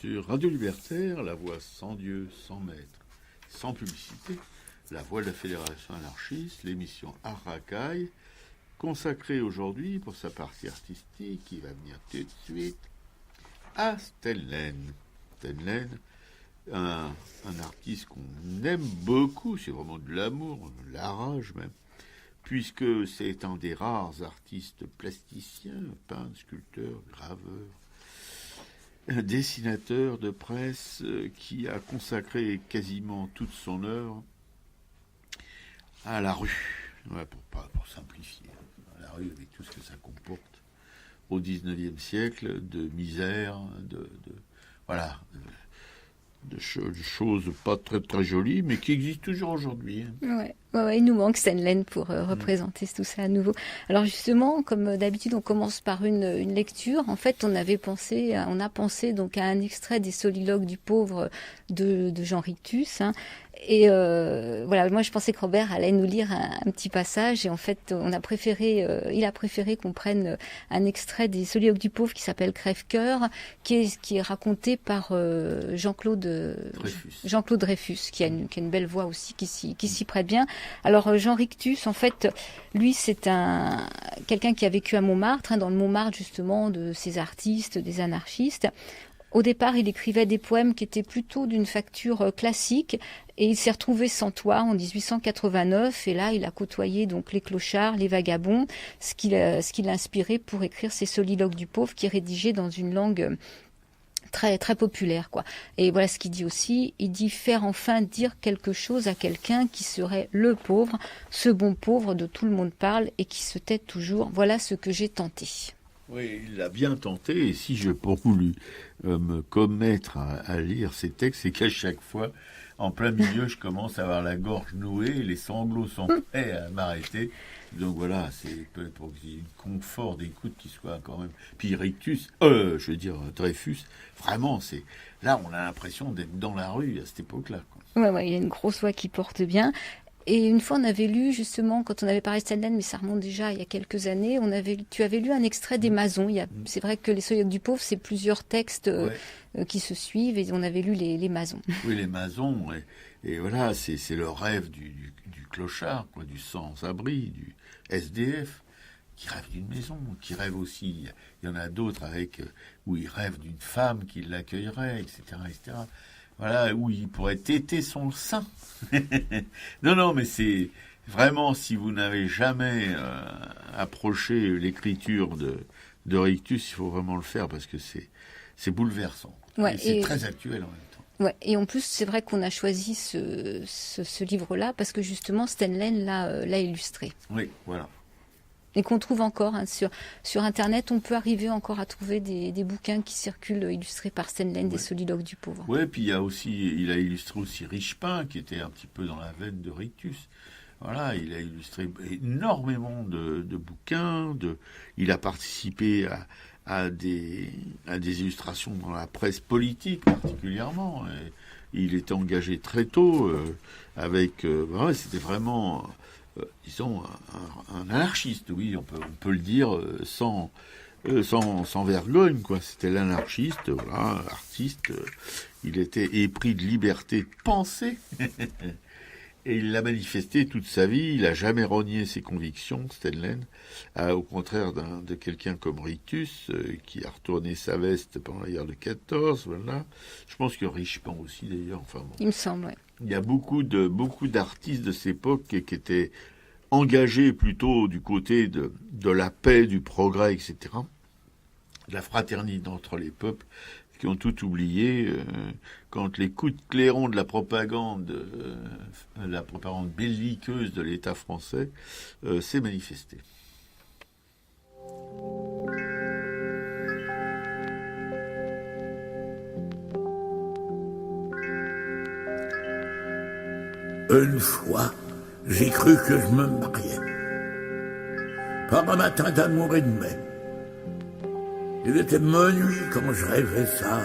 sur Radio Libertaire, la voix sans Dieu, sans maître, sans publicité, la voix de la Fédération anarchiste, l'émission Arracaille, consacrée aujourd'hui pour sa partie artistique, qui va venir tout de suite, à Stenlen. Stenlen, un artiste qu'on aime beaucoup, c'est vraiment de l'amour, de la rage même, puisque c'est un des rares artistes plasticiens, peintres, sculpteurs, graveurs, un dessinateur de presse qui a consacré quasiment toute son œuvre à la rue, ouais, pour simplifier, à la rue avec tout ce que ça comporte au XIXe siècle, de misère, voilà, de choses pas très très jolies, mais qui existent toujours aujourd'hui. Ouais, il nous manque Stenlen pour représenter tout ça à nouveau. Alors justement, comme d'habitude, on commence par une lecture. En fait, on a pensé donc à un extrait des Soliloques du pauvre de Jean Rictus. Et voilà, moi je pensais que Robert allait nous lire un petit passage, et en fait, il a préféré qu'on prenne un extrait des Soliloques du pauvre qui s'appelle Crève-cœur, qui est raconté par Jean-Claude Dreyfus, qui a une belle voix aussi, qui s'y prête bien. Alors Jean Rictus, en fait, lui, c'est quelqu'un qui a vécu à Montmartre, dans le Montmartre justement de ces artistes, des anarchistes. Au départ, il écrivait des poèmes qui étaient plutôt d'une facture classique, et il s'est retrouvé sans toit en 1889, et là, il a côtoyé donc les clochards, les vagabonds, ce qui l'a inspiré pour écrire ces Soliloques du pauvre, qui est rédigé dans une langue très très populaire, quoi. Et voilà ce qu'il dit aussi, il dit faire enfin dire quelque chose à quelqu'un qui serait le pauvre, ce bon pauvre dont tout le monde parle et qui se tait toujours. Voilà ce que j'ai tenté. Oui, il l'a bien tenté, et si j'ai pas voulu me commettre à lire ces textes, c'est qu'à chaque fois, en plein milieu, je commence à avoir la gorge nouée, les sanglots sont prêts à m'arrêter. Donc voilà, c'est pour qu'il y ait un confort d'écoute qui soit quand même. Puis Dreyfus, vraiment, là, on a l'impression d'être dans la rue à cette époque-là, quoi. Ouais, il y a une grosse voix qui porte bien. Et une fois, on avait lu, justement, quand on avait parlé de Stenlen, mais ça remonte déjà il y a quelques années, tu avais lu un extrait des Masons. C'est vrai que les Soliloques du pauvre, c'est plusieurs textes qui se suivent, et on avait lu les Masons. Oui, les Masons, et voilà, c'est le rêve du clochard, quoi, du sans-abri, du SDF, qui rêve d'une maison, qui rêve aussi, il y en a d'autres où il rêve d'une femme qui l'accueillerait, etc., etc., voilà, où il pourrait téter son sein. Non, mais c'est vraiment, si vous n'avez jamais approché l'écriture de Rictus, il faut vraiment le faire, parce que c'est bouleversant. Ouais, et c'est très actuel en même temps. Ouais, et en plus, c'est vrai qu'on a choisi ce livre-là parce que justement, Stenlen l'a illustré. Oui, voilà. Et qu'on trouve encore sur Internet, on peut arriver encore à trouver des bouquins qui circulent illustrés par Stenlen, des Soliloques du pauvre. Oui, puis il a illustré aussi Richepin, qui était un petit peu dans la veine de Rictus. Voilà, il a illustré énormément de bouquins, il a participé à des illustrations dans la presse politique particulièrement. Et il était engagé très tôt c'était vraiment, disons, un anarchiste, oui, on peut le dire sans vergogne, quoi. C'était l'anarchiste, voilà, l'artiste. Il était épris de liberté de penser. Et il l'a manifesté toute sa vie. Il n'a jamais renié ses convictions, Stenlen, au contraire de quelqu'un comme Rictus, qui a retourné sa veste pendant la guerre de 14. Voilà. Je pense que Richepin aussi, d'ailleurs. Enfin, bon. Il me semble, oui. Il y a beaucoup d'artistes de cette époque qui étaient engagés plutôt du côté de la paix, du progrès, etc., de la fraternité entre les peuples, qui ont tout oublié quand les coups de clairon de la propagande belliqueuse de l'État français s'est manifesté. Une fois, j'ai cru que je me mariais. Par un matin d'amour et de mai. Il était minuit quand je rêvais ça.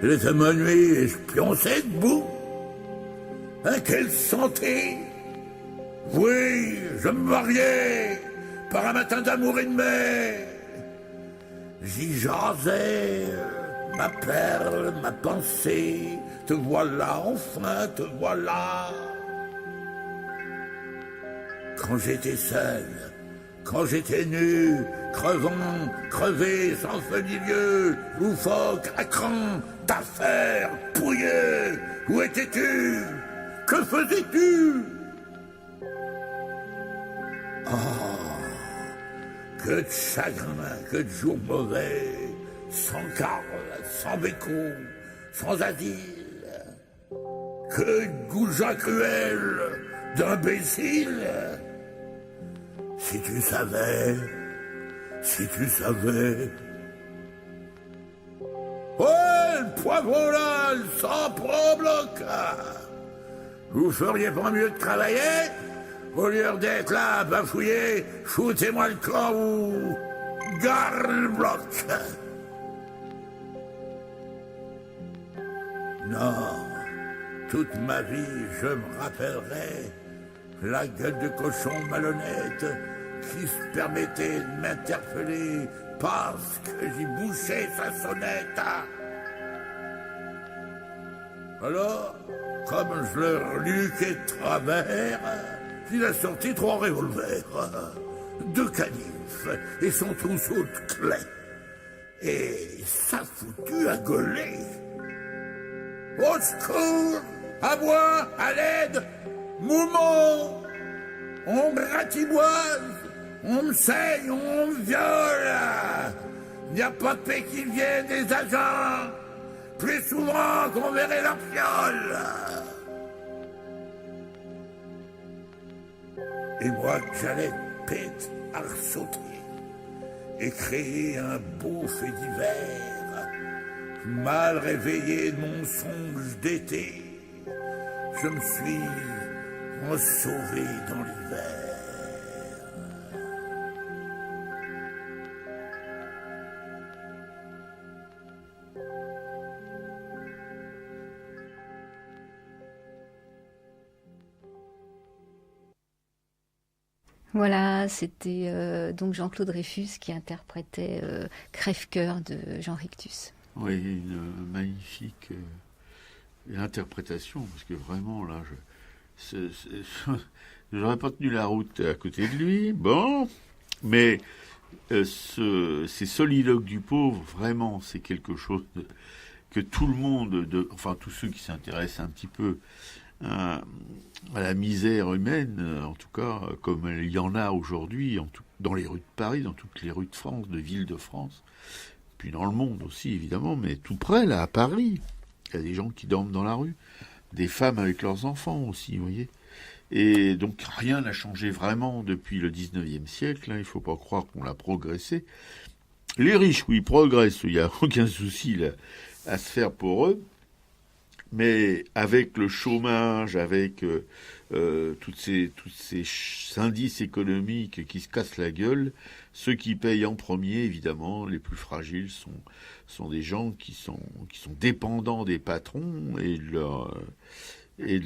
Il était minuit et je pionçais debout. À quelle santé! Oui, je me mariais par un matin d'amour et de mai. J'y jasais ma perle, ma pensée, te voilà, enfin te voilà. Quand j'étais seul, quand j'étais nu, crevant, crevé, sans feu ni lieu, loufoque, à cran, d'affaires, pouilleux, où étais-tu? Que faisais-tu? Oh, que de chagrin, que de jours mauvais, sans Karl, sans Bécot, sans Adil. Que de goujats cruels, d'imbéciles. Si tu savais, si tu savais. Ouais, le poivron là, le sang pro-bloc là. Vous feriez pas mieux de travailler? Au lieu d'être là, bafouiller, foutez-moi le camp ou... Gare le bloc. Non, toute ma vie, je me rappellerai la gueule de cochon malhonnête qui se permettait de m'interpeller parce que j'y bouchais sa sonnette. Alors, comme je le reluquais de travers, il a sorti 3 revolvers, 2 canifs et son trousseau de clés. Et ça foutu à gauler. Au secours! À moi! À l'aide! Moumon! On me ratiboise! On me saigne! On me viole! Il n'y a pas de paix qui vienne des agents! Plus souvent qu'on verrait leur fiole! Et moi que j'allais pète à sauter et créer un beau fait divers, mal réveillé de mon songe d'été, je me suis ensauvé dans l'hiver. Voilà, c'était donc Jean-Claude Dreyfus qui interprétait Crève-cœur de Jean Rictus. Oui, une magnifique interprétation, parce que vraiment, là, j'aurais pas tenu la route à côté de lui, bon, mais ces soliloques du pauvre, vraiment, c'est quelque chose que tout le monde, enfin tous ceux qui s'intéressent un petit peu à la misère humaine, en tout cas, comme il y en a aujourd'hui dans les rues de Paris, dans toutes les rues de France, de Ville-de-France, puis dans le monde aussi, évidemment, mais tout près, là, à Paris, il y a des gens qui dorment dans la rue, des femmes avec leurs enfants aussi, vous voyez. Et donc, rien n'a changé vraiment depuis le 19e siècle, hein, il ne faut pas croire qu'on a progressé. Les riches, oui, progressent, il n'y a aucun souci là, à se faire pour eux, mais avec le chômage, avec tous ces indices économiques qui se cassent la gueule, ceux qui payent en premier, évidemment, les plus fragiles, sont des gens qui sont dépendants des patrons et de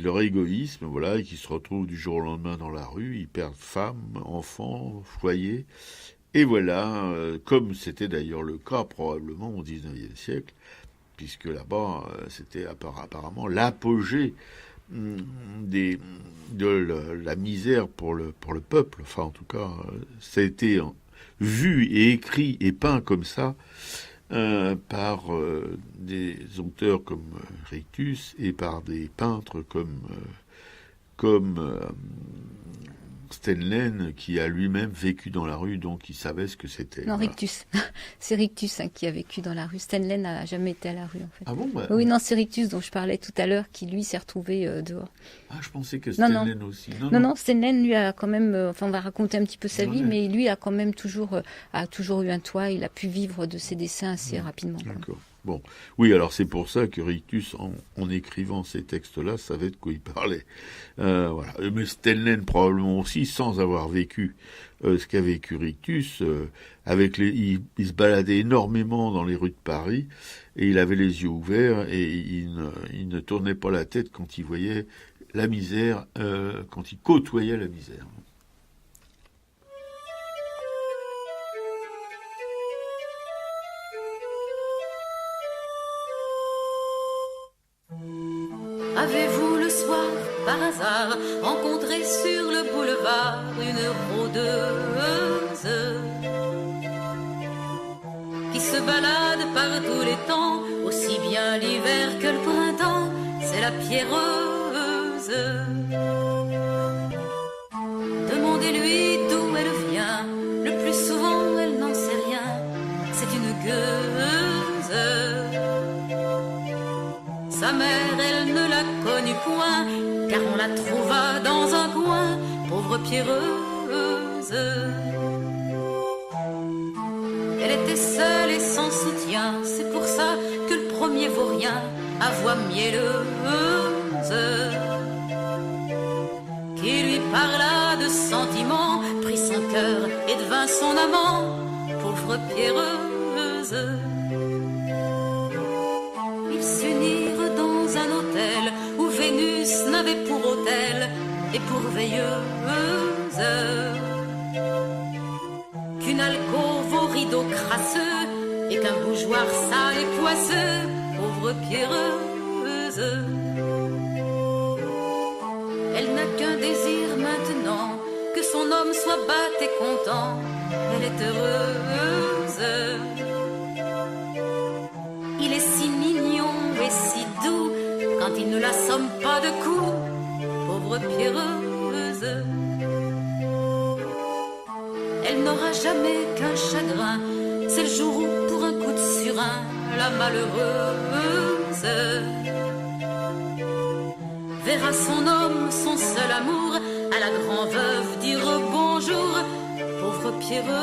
leur égoïsme, voilà, et qui se retrouvent du jour au lendemain dans la rue, ils perdent femmes, enfants, foyers, et voilà, comme c'était d'ailleurs le cas probablement au XIXe siècle, puisque là-bas, c'était apparemment l'apogée de la misère pour le peuple. Enfin, en tout cas, ça a été vu et écrit et peint comme ça par des auteurs comme Rictus et par des peintres comme Stendhal, qui a lui-même vécu dans la rue, donc il savait ce que c'était. Non, Rictus. C'est Rictus qui a vécu dans la rue. Stendhal n'a jamais été à la rue, en fait. Ah bon, bah... Oui, non, c'est Rictus dont je parlais tout à l'heure, qui lui s'est retrouvé dehors. Ah, je pensais que Stendhal aussi. Non, Stendhal, lui, a quand même... enfin, on va raconter un petit peu sa vie, mais lui a quand même toujours eu un toit. Il a pu vivre de ses dessins assez rapidement. D'accord. Bon, oui, alors c'est pour ça que Rictus, en écrivant ces textes-là, savait de quoi il parlait. Voilà. Mais Stendhal probablement aussi, sans avoir vécu ce qu'a vécu Rictus, il se baladait énormément dans les rues de Paris et il avait les yeux ouverts et il ne tournait pas la tête quand il voyait la misère, quand il côtoyait la misère. Avez-vous le soir, par hasard, rencontré sur le boulevard une rôdeuse qui se balade par tous les temps, aussi bien l'hiver que le printemps, c'est la pierreuse. Demandez-lui d'où elle vient, le plus souvent elle n'en sait rien, c'est une gueuse. Sa mère, elle ne l'a connue point, car on la trouva dans un coin, pauvre pierreuse. Elle était seule et sans soutien, c'est pour ça que le premier vaurien, à voix mielleuse, qui lui parla de sentiments, prit son cœur et devint son amant, pauvre pierreuse. Ils s'unirent dans un hôtel où Vénus n'avait pour hôtel et pour veilleuse qu'une alcôve aux rideaux crasseux et qu'un bougeoir sale et poisseux, pauvre pierreuse. Elle n'a qu'un désir maintenant, que son homme soit bat et content, elle est heureuse. Il est si mignon et si doux, quand il ne l'assomme pas de coups, pauvre pierreuse. Elle n'aura jamais qu'un chagrin, c'est le jour où, pour un coup de surin, la malheureuse verra son homme, son seul amour, à la grand-veuve dire bonjour, pauvre pierreuse.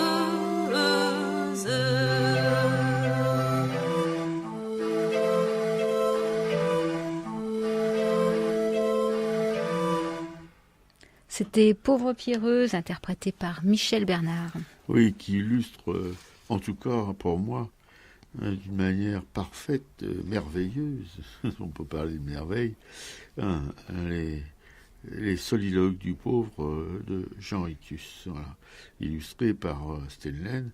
C'était Pauvre pierreuse, interprétée par Michel Bernard. Oui, qui illustre, en tout cas pour moi, d'une manière parfaite, merveilleuse, on peut parler de merveille, les soliloques du pauvre de Jean Rictus, voilà, illustrés par Stendhal.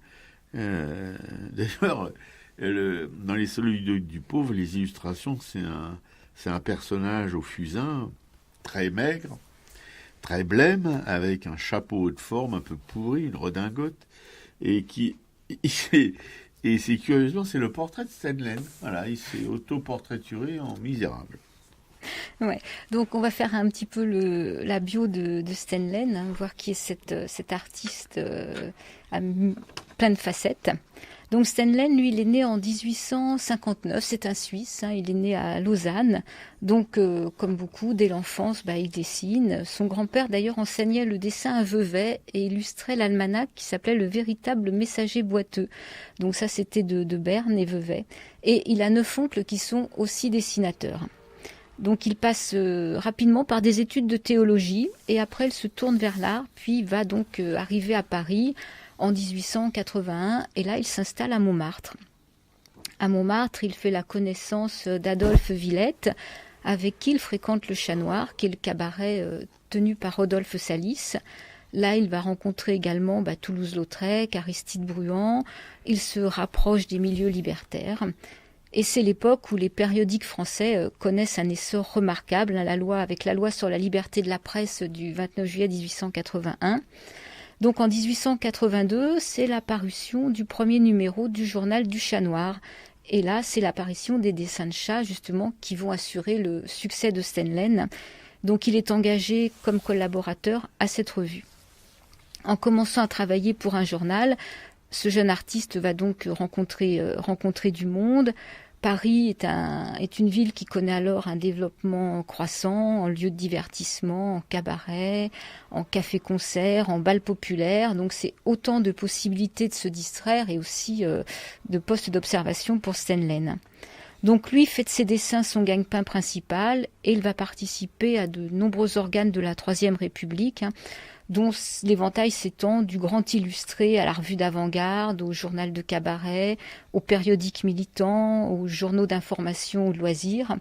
D'ailleurs, dans les soliloques du pauvre, les illustrations, c'est un personnage au fusain, très maigre, très blême, avec un chapeau de forme un peu pourri, une redingote, et c'est curieusement, c'est le portrait de Stendhal. Voilà, il s'est auto-portraituré en misérable. Ouais. Donc on va faire un petit peu la bio de Stendhal, hein, voir qui est cet artiste à plein de facettes. Donc Stendhal, lui, il est né en 1859, c'est un Suisse, hein, il est né à Lausanne. Donc, comme beaucoup, dès l'enfance, il dessine. Son grand-père, d'ailleurs, enseignait le dessin à Vevey et illustrait l'almanach qui s'appelait Le véritable messager boiteux. Donc ça, c'était de Berne et Vevey. Et il a 9 oncles qui sont aussi dessinateurs. Donc il passe rapidement par des études de théologie et après il se tourne vers l'art, puis il va donc arriver à Paris en 1881 et là il s'installe à Montmartre. À Montmartre, il fait la connaissance d'Adolphe Villette, avec qui il fréquente le Chat Noir, qui est le cabaret tenu par Rodolphe Salis. Là, il va rencontrer également Toulouse-Lautrec, Aristide Bruant. Il se rapproche des milieux libertaires. Et c'est l'époque où les périodiques français connaissent un essor remarquable, avec la loi sur la liberté de la presse du 29 juillet 1881. Donc en 1882, c'est l'apparition du premier numéro du journal du Chat Noir. Et là, c'est l'apparition des dessins de chats, justement, qui vont assurer le succès de Stendhal. Donc il est engagé comme collaborateur à cette revue. En commençant à travailler pour un journal, ce jeune artiste va donc rencontrer du monde. Paris est une ville qui connaît alors un développement croissant en lieux de divertissement, en cabaret, en café-concert, en bal populaire. Donc c'est autant de possibilités de se distraire et aussi de postes d'observation pour Stendhal. Donc lui fait de ses dessins son gagne-pain principal et il va participer à de nombreux organes de la Troisième République, dont l'éventail s'étend du Grand Illustré à la Revue d'Avant-Garde, au Journal de Cabaret, aux périodiques militants, aux journaux d'information ou de loisirs.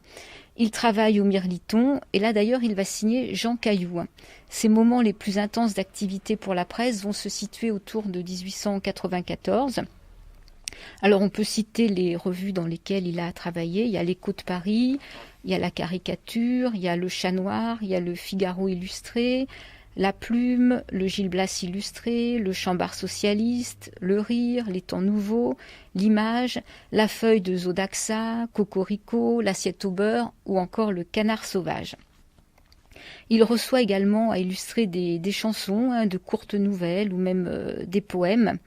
Il travaille au Mirliton et là d'ailleurs il va signer Jean Caillou. Ses moments les plus intenses d'activité pour la presse vont se situer autour de 1894. Alors on peut citer les revues dans lesquelles il a travaillé. Il y a l'Écho de Paris, il y a La Caricature, il y a Le Chat Noir, il y a Le Figaro illustré, La Plume, le Gil Blas illustré, le Chambard socialiste, Le Rire, Les Temps nouveaux, L'Image, La Feuille de Zodaxa, Cocorico, L'Assiette au beurre ou encore Le Canard sauvage. Il reçoit également à illustrer des chansons, de courtes nouvelles ou même des poèmes.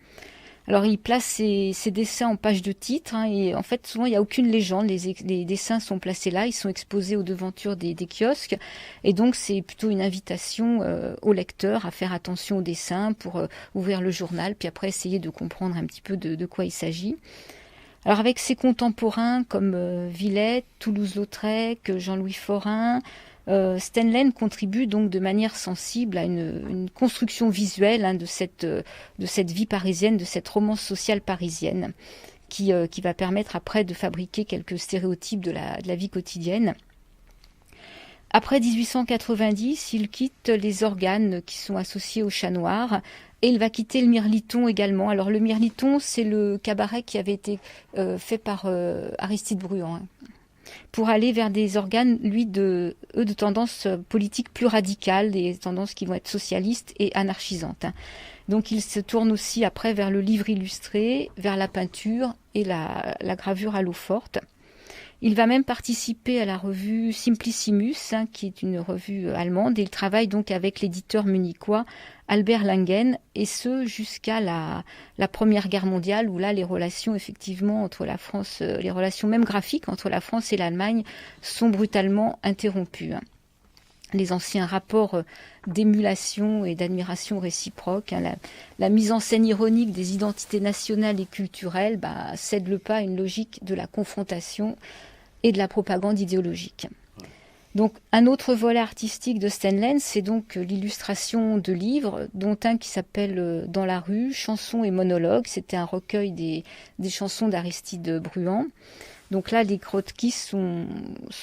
Alors il place ses dessins en page de titre, et en fait souvent il n'y a aucune légende, les dessins sont placés là, ils sont exposés aux devantures des kiosques, et donc c'est plutôt une invitation au lecteur à faire attention aux dessins pour ouvrir le journal, puis après essayer de comprendre un petit peu de quoi il s'agit. Alors avec ses contemporains comme Villette, Toulouse-Lautrec, Jean-Louis Forain, Stendhal contribue donc de manière sensible à une construction visuelle de cette vie parisienne, de cette romance sociale parisienne, qui va permettre après de fabriquer quelques stéréotypes de la vie quotidienne. Après 1890, il quitte les organes qui sont associés au Chat Noir, et il va quitter le Mirliton également. Alors le Mirliton, c'est le cabaret qui avait été fait par Aristide Bruand, pour aller vers des organes, de tendance politique plus radicale, des tendances qui vont être socialistes et anarchisantes. Donc il se tourne aussi après vers le livre illustré, vers la peinture et la gravure à l'eau forte. Il va même participer à la revue Simplicissimus, qui est une revue allemande, et il travaille donc avec l'éditeur munichois Albert Langen, et ce jusqu'à la Première Guerre mondiale, où là les relations effectivement entre la France, les relations même graphiques entre la France et l'Allemagne sont brutalement interrompues. Les anciens rapports d'émulation et d'admiration réciproque, la mise en scène ironique des identités nationales et culturelles cède le pas à une logique de la confrontation et de la propagande idéologique. Donc un autre volet artistique de Stendhal, c'est donc l'illustration de livres, dont un qui s'appelle Dans la rue, chansons et monologues. C'était un recueil des chansons d'Aristide Bruand. Donc là, les croquis sont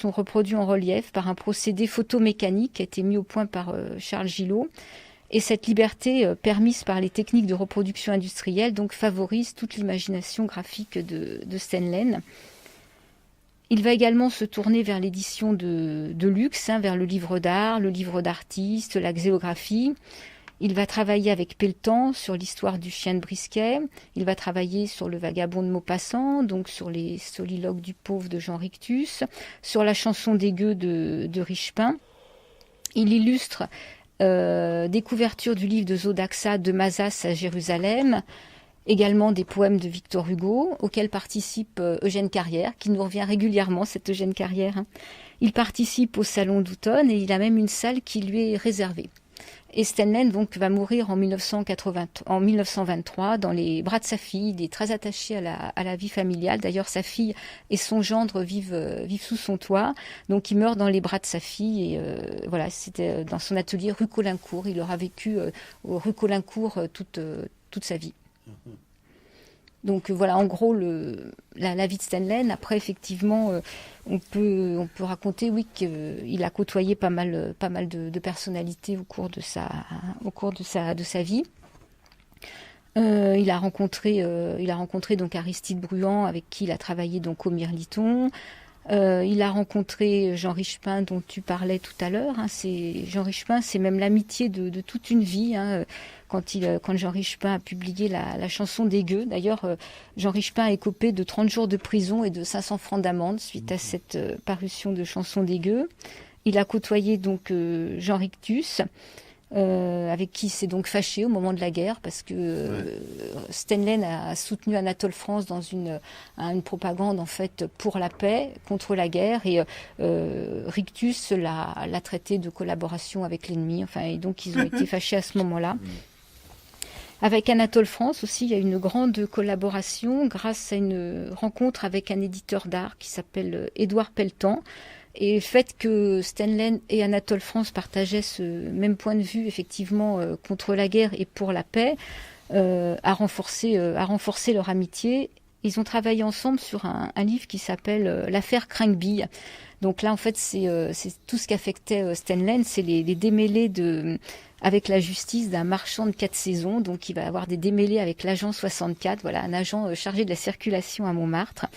reproduits en relief par un procédé photomécanique qui a été mis au point par Charles Gillot. Et cette liberté permise par les techniques de reproduction industrielle donc favorise toute l'imagination graphique de Stendhal. Il va également se tourner vers l'édition de luxe, vers le livre d'art, le livre d'artiste, la xéographie. Il va travailler avec Pelletan sur l'histoire du chien de Brisquet. Il va travailler sur le vagabond de Maupassant, donc sur les soliloques du pauvre de Jean Rictus, sur la chanson des gueux de Richepin. Il illustre des couvertures du livre de Zodaxa de Mazas à Jérusalem, également des poèmes de Victor Hugo, auxquels participe Eugène Carrière, qui nous revient régulièrement, cet Eugène Carrière. Il participe au Salon d'automne et il a même une salle qui lui est réservée. Et Stendhal donc va mourir en 1923 dans les bras de sa fille. Il est très attaché à la vie familiale. D'ailleurs, sa fille et son gendre vivent sous son toit. Donc, il meurt dans les bras de sa fille. Et voilà, c'était dans son atelier rue Caulaincourt. Il aura vécu rue Caulaincourt toute sa vie. Donc voilà, en gros, la vie de Stendhal. Après, effectivement, on peut raconter, oui, qu'il a côtoyé pas mal de personnalités au cours de sa vie. Il a rencontré donc Aristide Bruand, avec qui il a travaillé donc au Mirliton. Il a rencontré Jean Richepin, dont tu parlais tout à l'heure. Jean Richepin, c'est même l'amitié de toute une vie. Quand Jean Richepin a publié la chanson des gueux. D'ailleurs, Jean Richepin a écopé de 30 jours de prison et de 500 francs d'amende suite à cette parution de chanson des gueux. Il a côtoyé donc Jean Rictus, avec qui il s'est donc fâché au moment de la guerre, parce que Stendhal a soutenu Anatole France dans une propagande en fait pour la paix, contre la guerre, et Rictus l'a traité de collaboration avec l'ennemi. Enfin, et donc ils ont été fâchés à ce moment-là. Avec Anatole France aussi, il y a une grande collaboration grâce à une rencontre avec un éditeur d'art qui s'appelle Édouard Pelletan. Et le fait que Stendhal et Anatole France partageaient ce même point de vue, effectivement, contre la guerre et pour la paix, a renforcé leur amitié. Ils ont travaillé ensemble sur un livre qui s'appelle L'affaire Crankby. Donc là, en fait, c'est tout ce qu'affectait Stendhal, c'est les démêlés de avec la justice d'un marchand de 4 saisons. Donc il va avoir des démêlés avec l'agent 64, voilà, un agent chargé de la circulation à Montmartre.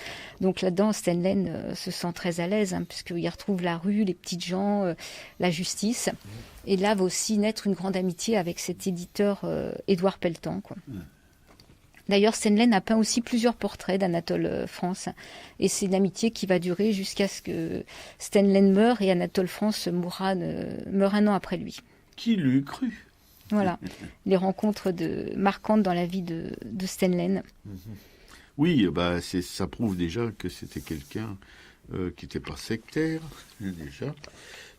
Donc là-dedans, Steinlen se sent très à l'aise, puisqu'il retrouve la rue, les petites gens, la justice. Et là va aussi naître une grande amitié avec cet éditeur Édouard Pelletan, quoi. D'ailleurs, Steinlen a peint aussi plusieurs portraits d'Anatole France. Et c'est une amitié qui va durer jusqu'à ce que Steinlen meure et Anatole France meurt un an après lui. Qui l'eût cru? Voilà, les rencontres marquantes dans la vie de Steinlen. Oui, ça prouve déjà que c'était quelqu'un qui n'était pas sectaire, déjà,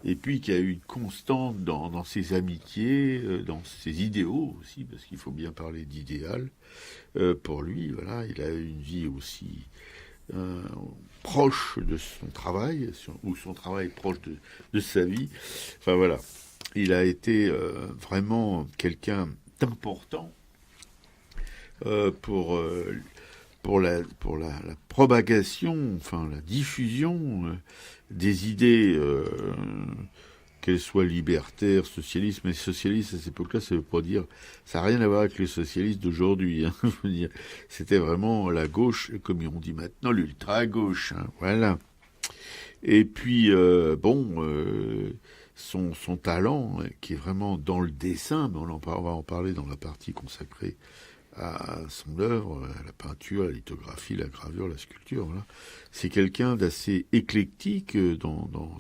et puis qui a eu une constante dans ses amitiés, dans ses idéaux aussi, parce qu'il faut bien parler d'idéal. Pour lui, voilà, il a eu une vie aussi proche de son travail, ou son travail proche de sa vie. Enfin voilà, il a été vraiment quelqu'un d'important pour la propagation, enfin la diffusion des idées, qu'elles soient libertaires, socialistes. Mais socialistes à cette époque-là, ça veut pas dire, ça n'a rien à voir avec les socialistes d'aujourd'hui. Je veux dire, c'était vraiment la gauche, comme on dit maintenant, l'ultra-gauche. Voilà. Et puis, son talent, qui est vraiment dans le dessin, mais on va en parler dans la partie consacrée à son œuvre, à la peinture, la lithographie, la gravure, la sculpture. Voilà. C'est quelqu'un d'assez éclectique dans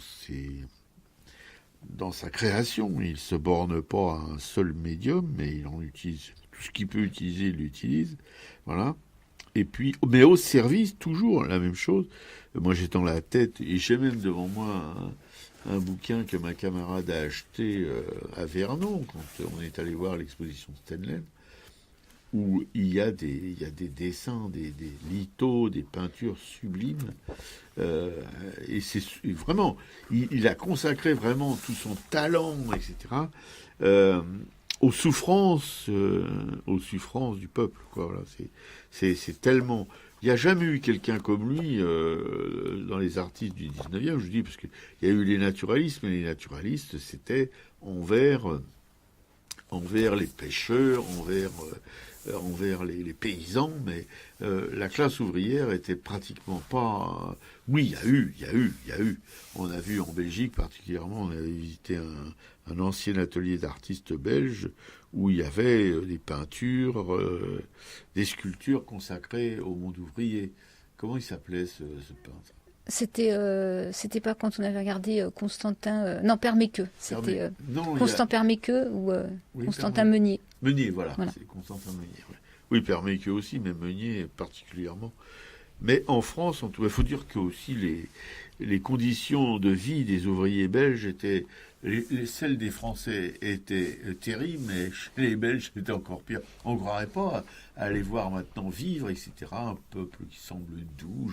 sa création. Il ne se borne pas à un seul médium, mais il en utilise tout ce qu'il peut utiliser, il l'utilise. Voilà. Et puis, mais au service, toujours la même chose. Moi, j'ai dans la tête, et j'ai même devant moi un bouquin que ma camarade a acheté à Vernon, quand on est allé voir l'exposition Steinlen, où il y a des dessins, des lithos, des peintures sublimes. Et c'est vraiment, il a consacré vraiment tout son talent, etc., aux souffrances du peuple, quoi. Voilà, c'est tellement. Il n'y a jamais eu quelqu'un comme lui dans les artistes du 19e, je dis, parce qu'il y a eu les naturalistes, mais les naturalistes, c'était envers les pêcheurs, envers les paysans, mais la classe ouvrière était pratiquement pas. Oui, il y a eu. On a vu en Belgique particulièrement, on avait visité un ancien atelier d'artistes belges où il y avait des peintures, des sculptures consacrées au monde ouvrier. Comment il s'appelait ce peintre? C'était pas quand on avait regardé Constantin... Perméqueux. C'était Constant Perméqueux ou Constantin Meunier. Meunier, voilà. C'est Constantin Meunier. Ouais. Oui, Perméqueux aussi, mais Meunier particulièrement. Mais en France, il faut dire que aussi les conditions de vie des ouvriers belges étaient... Celles des Français étaient terribles, mais chez les Belges, c'était encore pire. On ne croirait pas à les voir maintenant vivre, etc. Un peuple qui semble doux,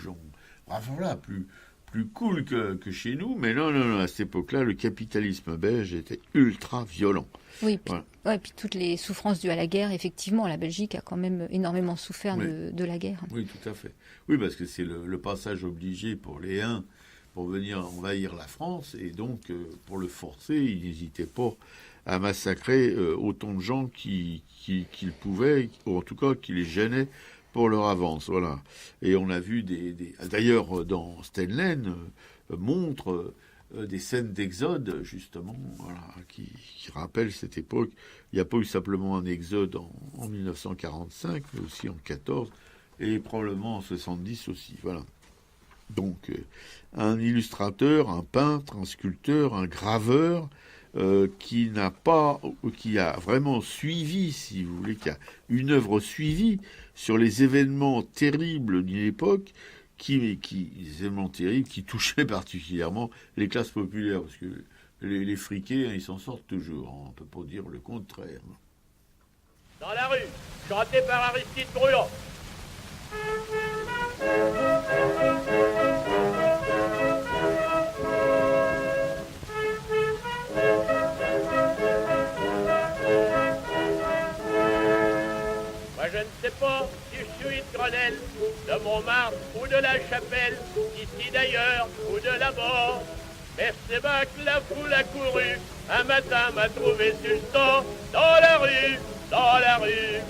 voilà, plus cool que chez nous. Mais non, à cette époque-là, le capitalisme belge était ultra violent. Oui, puis, voilà. Puis toutes les souffrances dues à la guerre, effectivement, la Belgique a quand même énormément souffert de la guerre. Oui, tout à fait. Oui, parce que c'est le passage obligé pour les Huns pour venir envahir la France, et donc pour le forcer, ils n'hésitaient pas à massacrer autant de gens qu'ils pouvaient, ou en tout cas qui les gênaient pour leur avance. Voilà. Et on a vu d'ailleurs dans Steinlen montre des scènes d'exode, justement, voilà, qui rappellent cette époque. Il n'y a pas eu simplement un exode en 1945, mais aussi en 1914, et probablement en 1970 aussi. Voilà. Donc, un illustrateur, un peintre, un sculpteur, un graveur qui a vraiment suivi, si vous voulez, qui a une œuvre suivie sur les événements terribles d'une époque, des événements terribles qui touchaient particulièrement les classes populaires, parce que les friqués, ils s'en sortent toujours, on ne peut pas dire le contraire. Dans la rue, chanté par Aristide Bruand. Je ne sais pas si je suis de Grenelle, de Montmartre ou de la Chapelle, ici d'ailleurs ou de là-bas. Mais c'est bien que la foule a couru, un matin m'a trouvé sultan, dans la rue, dans la rue.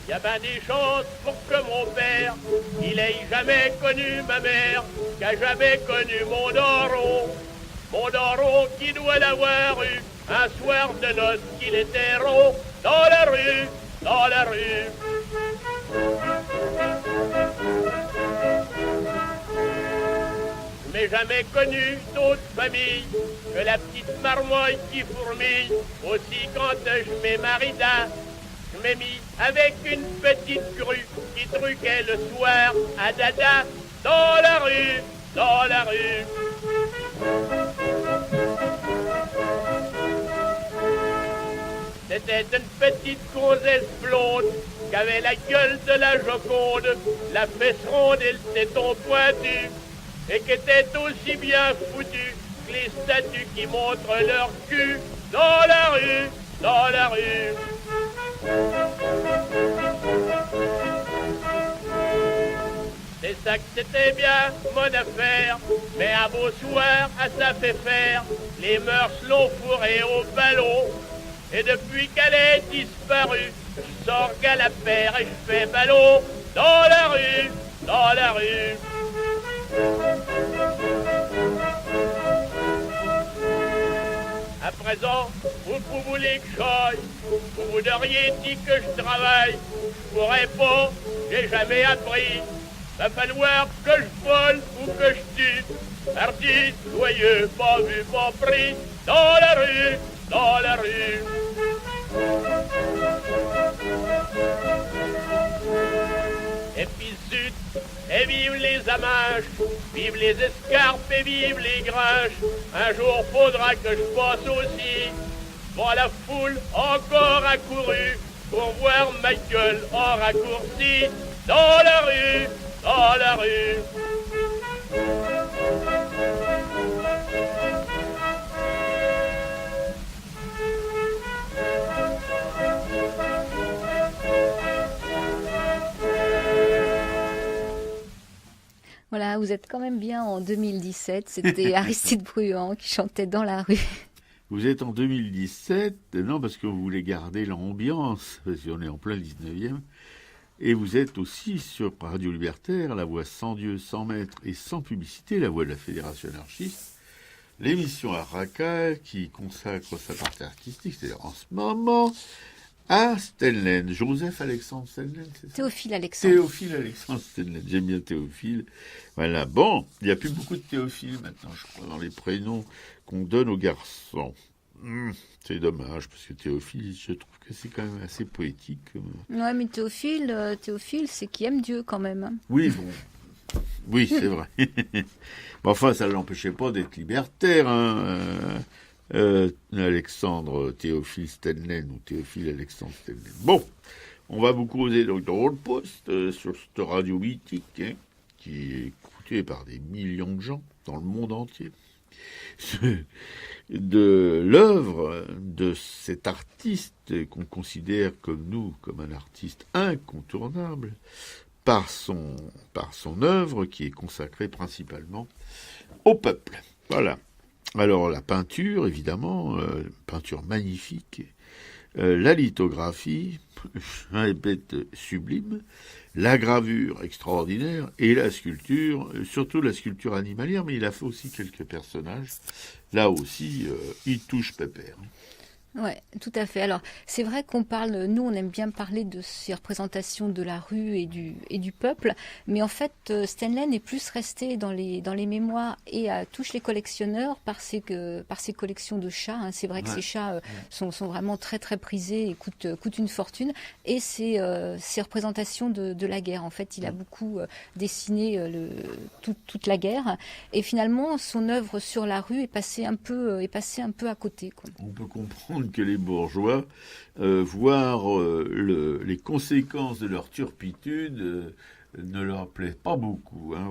Y a ben des chances pour que mon père, il ait jamais connu ma mère, qu'a jamais connu mon daron. Mon daron qui doit l'avoir eu, un soir de noces qu'il était rond, dans la rue, dans la rue. Je n'ai jamais connu d'autre famille que la petite marmoille qui fourmille. Aussi quand je m'ai marida, je m'ai mis avec une petite grue qui truquait le soir à dada, dans la rue, dans la rue. C'était une petite gonzesse blonde qui avait la gueule de la Joconde, la fesse ronde et le téton pointu, et qui était aussi bien foutue que les statues qui montrent leur cul dans la rue, dans la rue. C'est ça que c'était bien, mon affaire, mais un beau soir, à ça fait faire, les mœurs l'ont fourré au ballon. Et depuis qu'elle est disparue, je sors galapère et je fais ballon dans la rue, dans la rue. À présent, vous voulez que j'aille, vous voudriez dit que je travaille, je pourrais pas, j'ai jamais appris. Va falloir que je vole ou que je tue, parti, joyeux, pas vu, pas pris, dans la rue, dans la rue. Et puis zut, et vive les amaches, vive les escarpes et vive les grinches. Un jour faudra que je passe aussi, bon la foule encore accourue, pour voir ma gueule en raccourci, dans la rue, dans la rue. Voilà, vous êtes quand même bien en 2017. C'était Aristide Bruand qui chantait dans la rue. Vous êtes en 2017, non, parce que vous voulez garder l'ambiance, parce qu'on est en plein 19e. Et vous êtes aussi sur Radio Libertaire, la voix sans Dieu, sans maître et sans publicité, la voix de la Fédération anarchiste. L'émission Araka qui consacre sa partie artistique, c'est-à-dire en ce moment, à Stenlen. Joseph Alexandre Stenlen, c'est ça? Théophile Alexandre. Théophile Alexandre Stenlen. J'aime bien Théophile. Voilà. Bon, il n'y a plus beaucoup de Théophile maintenant, je crois, dans les prénoms qu'on donne aux garçons. C'est dommage, parce que Théophile, je trouve que c'est quand même assez poétique. Ouais, mais Théophile, c'est qui aime Dieu quand même. Hein. Oui, bon. Oui, c'est vrai. Bon, enfin, ça ne l'empêchait pas d'être libertaire, hein. Alexandre Théophile Stenlen ou Théophile Alexandre Stenlen. Bon, on va vous causer donc dans le poste sur cette radio mythique, hein, qui est écoutée par des millions de gens dans le monde entier. De l'œuvre de cet artiste qu'on considère comme nous, comme un artiste incontournable, par son œuvre qui est consacrée principalement au peuple. Voilà. Alors la peinture, évidemment, peinture magnifique, la lithographie, je répète, sublime, la gravure extraordinaire et la sculpture, surtout la sculpture animalière, mais il a fait aussi quelques personnages. Là aussi, il touche pépère. Ouais, tout à fait. Alors, c'est vrai qu'on parle, nous, on aime bien parler de ces représentations de la rue et du peuple, mais en fait, Stenlen est plus resté dans les mémoires et touche les collectionneurs par ses collections de chats. Hein. C'est vrai que ces chats sont vraiment très très prisés et coûtent une fortune. Et ces représentations de la guerre. En fait, il a beaucoup dessiné toute la guerre. Et finalement, son œuvre sur la rue est passée un peu à côté, quoi. On peut comprendre que les bourgeois, voir les conséquences de leur turpitude, ne leur plaît pas beaucoup. Hein.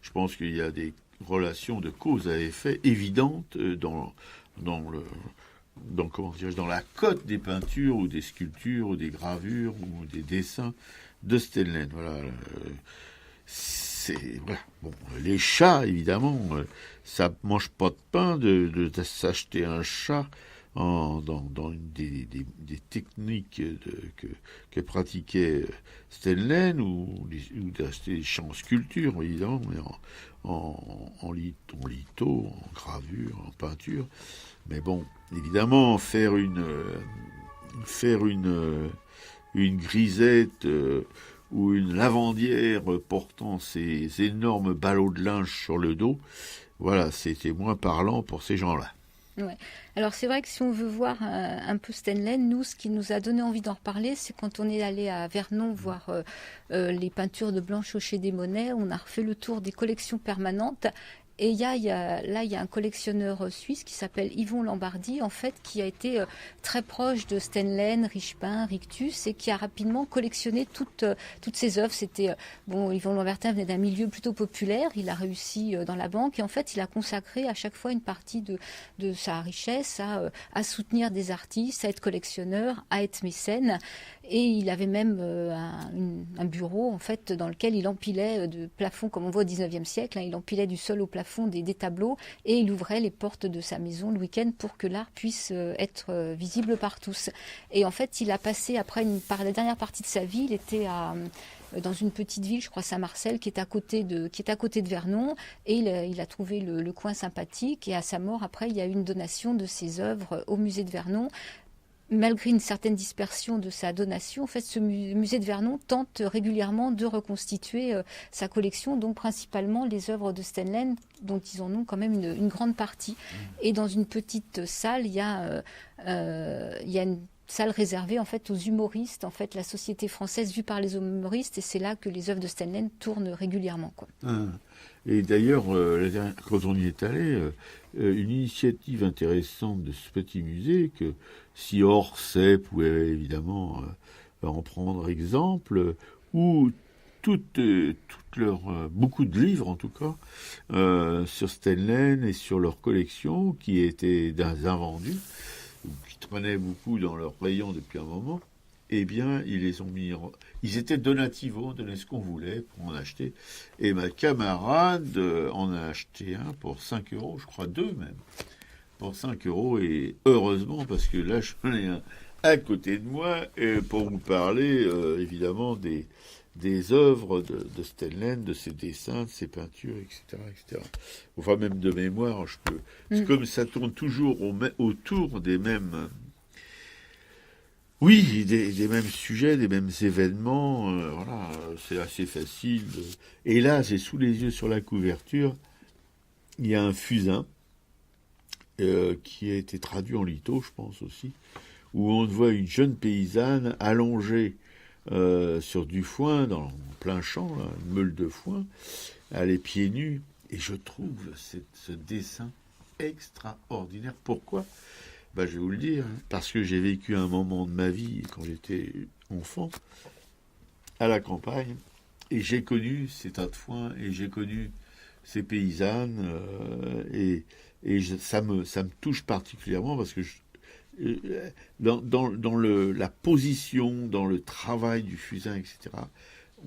Je pense qu'il y a des relations de cause à effet évidentes dans dans la cote des peintures ou des sculptures ou des gravures ou des dessins de Stendhal. Voilà. Voilà. Bon, les chats, évidemment, ça mange pas de pain de s'acheter un chat dans une des techniques que pratiquait Stendhal ou d'acheter des chats en sculpture, évidemment, mais en litho, en gravure, en peinture. Mais bon, évidemment, faire une grisette ou une lavandière portant ces énormes ballots de linge sur le dos, voilà, c'était moins parlant pour ces gens-là. Ouais. Alors c'est vrai que si on veut voir un peu Stendhal, nous, ce qui nous a donné envie d'en reparler, c'est quand on est allé à Vernon voir les peintures de Blanche Hochet-Desmonnets, on a refait le tour des collections permanentes. Et il y a un collectionneur suisse qui s'appelle Yvon Lambardy, en fait, qui a été très proche de Stendhal, Richepin, Rictus, et qui a rapidement collectionné toutes ses œuvres. C'était Yvon Lambardy venait d'un milieu plutôt populaire, il a réussi dans la banque, et en fait, il a consacré à chaque fois une partie de sa richesse à soutenir des artistes, à être collectionneur, à être mécène. Et il avait même un bureau, en fait, dans lequel il empilait de plafonds, comme on voit au XIXe siècle, il empilait du sol au plafond des tableaux, et il ouvrait les portes de sa maison le week-end pour que l'art puisse être visible par tous. Et en fait, il a passé, par la dernière partie de sa vie, il était dans une petite ville, je crois Saint-Marcel, qui est à côté de Vernon, et il a trouvé le coin sympathique, et à sa mort, après, il y a eu une donation de ses œuvres au musée de Vernon. Malgré une certaine dispersion de sa donation, en fait, ce musée de Vernon tente régulièrement de reconstituer sa collection, donc principalement les œuvres de Stendhal, dont ils en ont quand même une grande partie. Et dans une petite salle, il y a une salle réservée en fait aux humoristes, en fait la société française vue par les humoristes, et c'est là que les œuvres de Stendhal tournent régulièrement, quoi. Et d'ailleurs, quand on y est allé, une initiative intéressante de ce petit musée, que si Orsay pouvait évidemment en prendre exemple, où beaucoup de livres en tout cas, sur Stendhal et sur leur collection, qui étaient invendus, ou qui traînaient beaucoup dans leur rayon depuis un moment, eh bien, ils les ont mis Ils étaient donativos, on donnait ce qu'on voulait pour en acheter. Et ma camarade en a acheté un pour 5 €, je crois 2 même, pour 5 €. Et heureusement, parce que là, j'en ai un à côté de moi, pour vous parler, évidemment, des œuvres de Stendhal, de ses dessins, de ses peintures, etc., etc. Enfin, même de mémoire, je peux... C'est comme ça tourne toujours autour des mêmes... Oui, des mêmes sujets, des mêmes événements, voilà, c'est assez facile. Et là, c'est sous les yeux sur la couverture, il y a un fusain qui a été traduit en litho, je pense aussi, où on voit une jeune paysanne allongée sur du foin, en plein champ, là, une meule de foin, elle est pieds nus, et je trouve ce dessin extraordinaire. Pourquoi ? Je vais vous le dire, parce que j'ai vécu un moment de ma vie, quand j'étais enfant, à la campagne, et j'ai connu ces tas de foin, et j'ai connu ces paysannes, ça me touche particulièrement, parce que dans la position, dans le travail du fusain, etc.,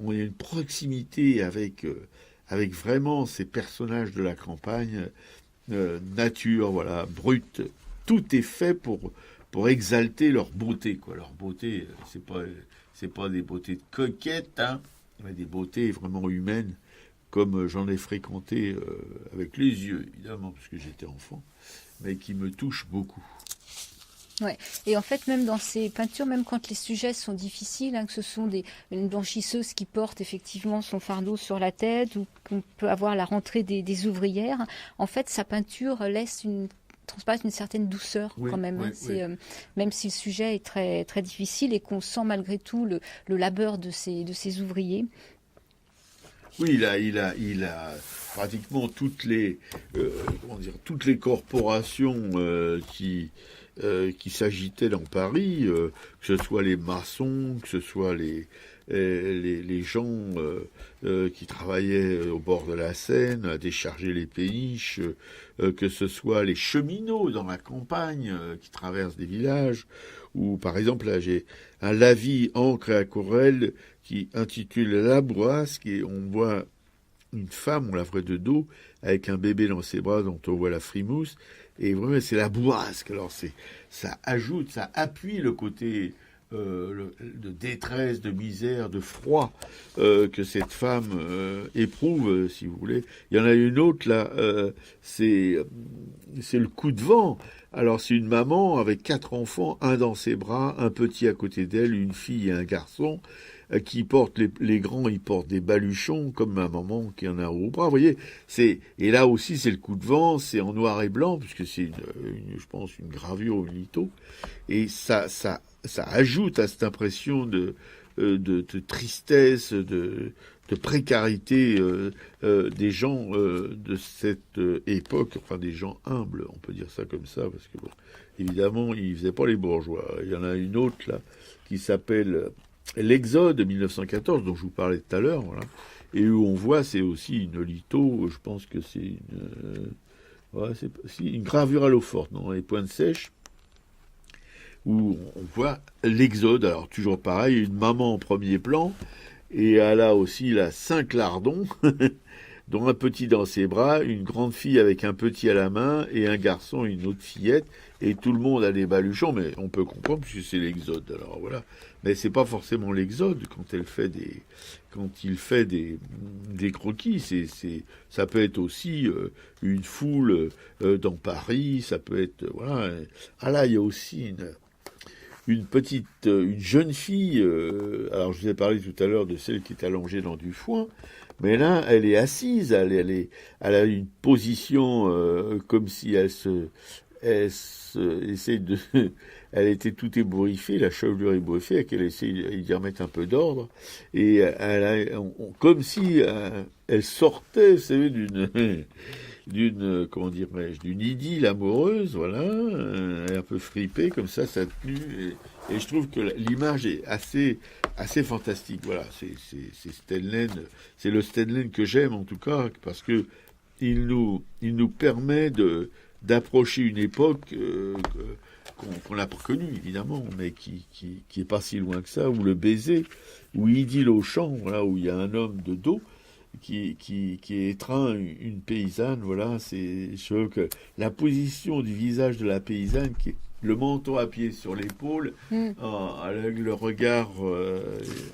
on a une proximité avec vraiment ces personnages de la campagne, nature, voilà, brute. Tout est fait pour exalter leur beauté, quoi. Leur beauté, c'est pas des beautés de coquettes, mais des beautés vraiment humaines, comme j'en ai fréquenté avec les yeux, évidemment, parce que j'étais enfant, mais qui me touchent beaucoup. Ouais. Et en fait, même dans ces peintures, même quand les sujets sont difficiles, que ce sont une blanchisseuse qui porte effectivement son fardeau sur la tête, ou qu'on peut avoir la rentrée des ouvrières, en fait, sa peinture transparaît une certaine douceur, quand même. Oui. Même si le sujet est très, très difficile et qu'on sent malgré tout le labeur de ces ouvriers. Oui, il a pratiquement toutes les corporations qui s'agitaient dans Paris, que ce soit les maçons, que ce soit les gens qui travaillaient au bord de la Seine à décharger les péniches, que ce soit les cheminots dans la campagne qui traversent des villages, ou par exemple là j'ai un lavis encre et aquarelle qui intitule La Bourrasque, et on voit une femme, on la voit de dos, avec un bébé dans ses bras dont on voit la frimousse, et vraiment c'est la bourrasque. Alors ça ajoute, ça appuie le côté de détresse, de misère, de froid que cette femme éprouve, si vous voulez. Il y en a une autre là, c'est le coup de vent. Alors c'est une maman avec 4 enfants, un dans ses bras, un petit à côté d'elle, une fille et un garçon, qui portent les grands, ils portent des baluchons comme ma maman qui en a au bras. Vous voyez, et là aussi c'est le coup de vent, c'est en noir et blanc puisque c'est je pense une gravure ou une litho, et ça ajoute à cette impression de tristesse, de précarité des gens de cette époque, enfin des gens humbles, on peut dire ça comme ça, parce que bon, évidemment ils faisaient pas les bourgeois. Il y en a une autre là qui s'appelle L'Exode de 1914, dont je vous parlais tout à l'heure, voilà, et où on voit, c'est aussi une litho, je pense que c'est une gravure à l'eau forte, dans les pointes sèches, où on voit l'Exode. Alors toujours pareil, une maman en premier plan, et elle a aussi là 5 lardons, dont un petit dans ses bras, une grande fille avec un petit à la main, et un garçon et une autre fillette, et tout le monde a des baluchons, mais on peut comprendre puisque c'est l'Exode. Alors voilà, mais c'est pas forcément l'Exode quand il fait des croquis. Ça peut être aussi une foule dans Paris, ça peut être voilà. Ah là, il y a aussi une jeune fille. Alors je vous ai parlé tout à l'heure de celle qui est allongée dans du foin. Mais là, elle est assise, elle a une position comme si elle essaie de, elle était tout ébouriffée, la chevelure ébouriffée, qu'elle essaie d'y remettre un peu d'ordre, et comme si elle sortait, vous savez, d'une comment dirais-je, d'une idylle amoureuse, voilà, un peu fripée comme ça, sa tenue, et je trouve que l'image est assez fantastique. Voilà, c'est Stendhal, c'est le Stendhal que j'aime en tout cas, parce que il nous permet d'approcher une époque qu'on n'a pas connue évidemment, mais qui est pas si loin que ça, où le baiser, où idylle au champ, voilà, où il y a un homme de dos qui étreint une paysanne, voilà, je trouve que la position du visage de la paysanne, qui est le menton à pied sur l'épaule, avec le regard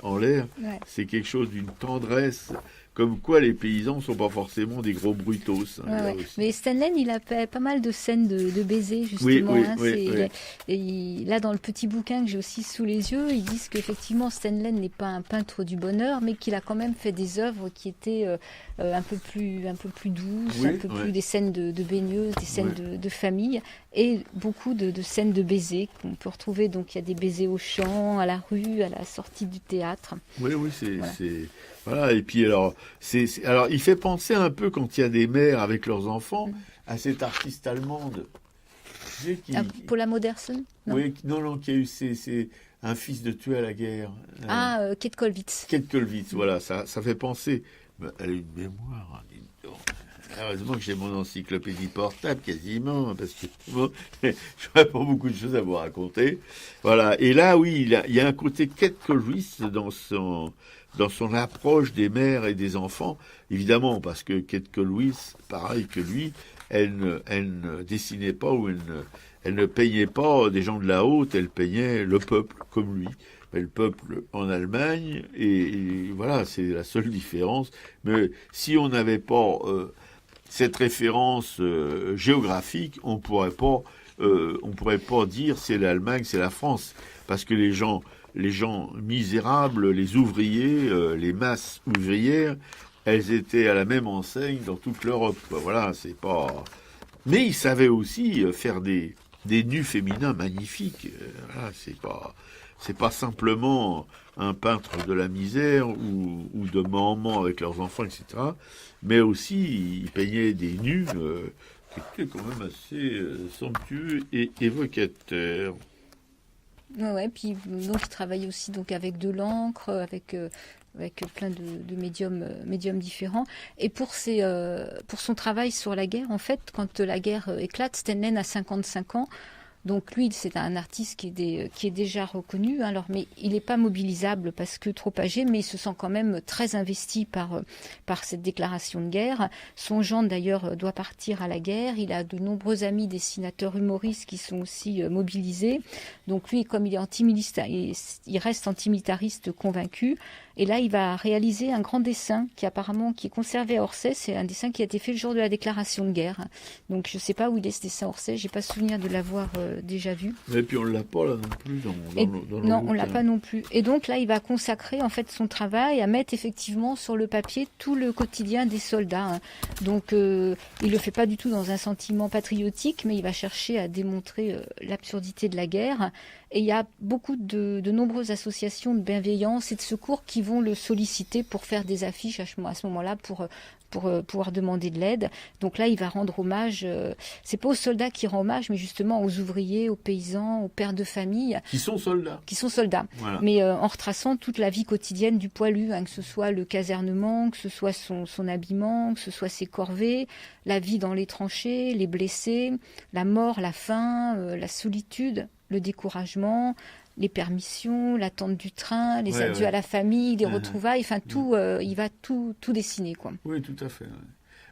en l'air, ouais. C'est quelque chose d'une tendresse, comme quoi les paysans ne sont pas forcément des gros brutos. Ouais. Mais Stendhal, il a pas mal de scènes de baisers, justement. Oui. Là, dans le petit bouquin que j'ai aussi sous les yeux, ils disent qu'effectivement, Stendhal n'est pas un peintre du bonheur, mais qu'il a quand même fait des œuvres qui étaient un peu plus douces, plus des scènes de baigneuses, des scènes de famille, et beaucoup de scènes de baisers qu'on peut retrouver. Donc, il y a des baisers au champ, à la rue, à la sortie du théâtre. Oui, voilà, et puis alors il fait penser un peu, quand il y a des mères avec leurs enfants, à cette artiste allemande. Paula Modersohn ? Oui, non, qui a eu c'est un fils de tué à la guerre. Kate Kollwitz. Kate Kollwitz, voilà, ça fait penser. Elle a une mémoire, dis donc. Heureusement que j'ai mon encyclopédie portable quasiment, parce que j'aurais pas beaucoup de choses à vous raconter. Voilà, et là, oui, il y a un côté Kate Kollwitz dans son approche des mères et des enfants, évidemment, parce que Kate Kollwitz, pareil que lui, elle ne dessinait pas, ou elle ne peignait pas des gens de la haute, elle peignait le peuple comme lui. Mais le peuple en Allemagne, et voilà, c'est la seule différence. Mais si on n'avait pas cette référence géographique, on pourrait pas dire c'est l'Allemagne, c'est la France, parce que les gens misérables, les ouvriers, les masses ouvrières, elles étaient à la même enseigne dans toute l'Europe. Voilà, c'est pas. Mais ils savaient aussi faire des nus féminins magnifiques. Voilà, c'est pas simplement un peintre de la misère ou de mamans avec leurs enfants, etc. Mais aussi, ils peignaient des nus qui était quand même assez somptueux et évocateur. Ouais, puis donc il travaille aussi donc avec de l'encre, avec plein de médiums différents. Et pour son travail sur la guerre, en fait, quand la guerre éclate, Steinlen a 55 ans. Donc lui, c'est un artiste qui est déjà reconnu, alors, mais il n'est pas mobilisable parce que trop âgé, mais il se sent quand même très investi par cette déclaration de guerre. Son gendre, d'ailleurs, doit partir à la guerre. Il a de nombreux amis dessinateurs humoristes qui sont aussi mobilisés. Donc lui, comme il est il reste antimilitariste convaincu. Et là, il va réaliser un grand dessin qui est conservé à Orsay. C'est un dessin qui a été fait le jour de la déclaration de guerre. Donc je ne sais pas où il est ce dessin à Orsay. J'ai pas souvenir de l'avoir déjà vu. Et puis on l'a pas là non plus non, on l'a pas non plus. Et donc là, il va consacrer en fait son travail à mettre effectivement sur le papier tout le quotidien des soldats. Donc il le fait pas du tout dans un sentiment patriotique, mais il va chercher à démontrer l'absurdité de la guerre. Et il y a beaucoup de nombreuses associations de bienveillance et de secours qui vont le solliciter pour faire des affiches à ce moment-là pour pouvoir demander de l'aide. Donc là, il va rendre hommage, c'est pas aux soldats qui rend hommage, mais justement aux ouvriers, aux paysans, aux pères de famille. Qui sont soldats. Voilà. Mais en retraçant toute la vie quotidienne du poilu, que ce soit le casernement, que ce soit son habillement, que ce soit ses corvées, la vie dans les tranchées, les blessés, la mort, la faim, la solitude, le découragement, les permissions, l'attente du train, les adieux à la famille, les retrouvailles, enfin tout, il va tout dessiner, quoi. Oui, tout à fait. Ouais.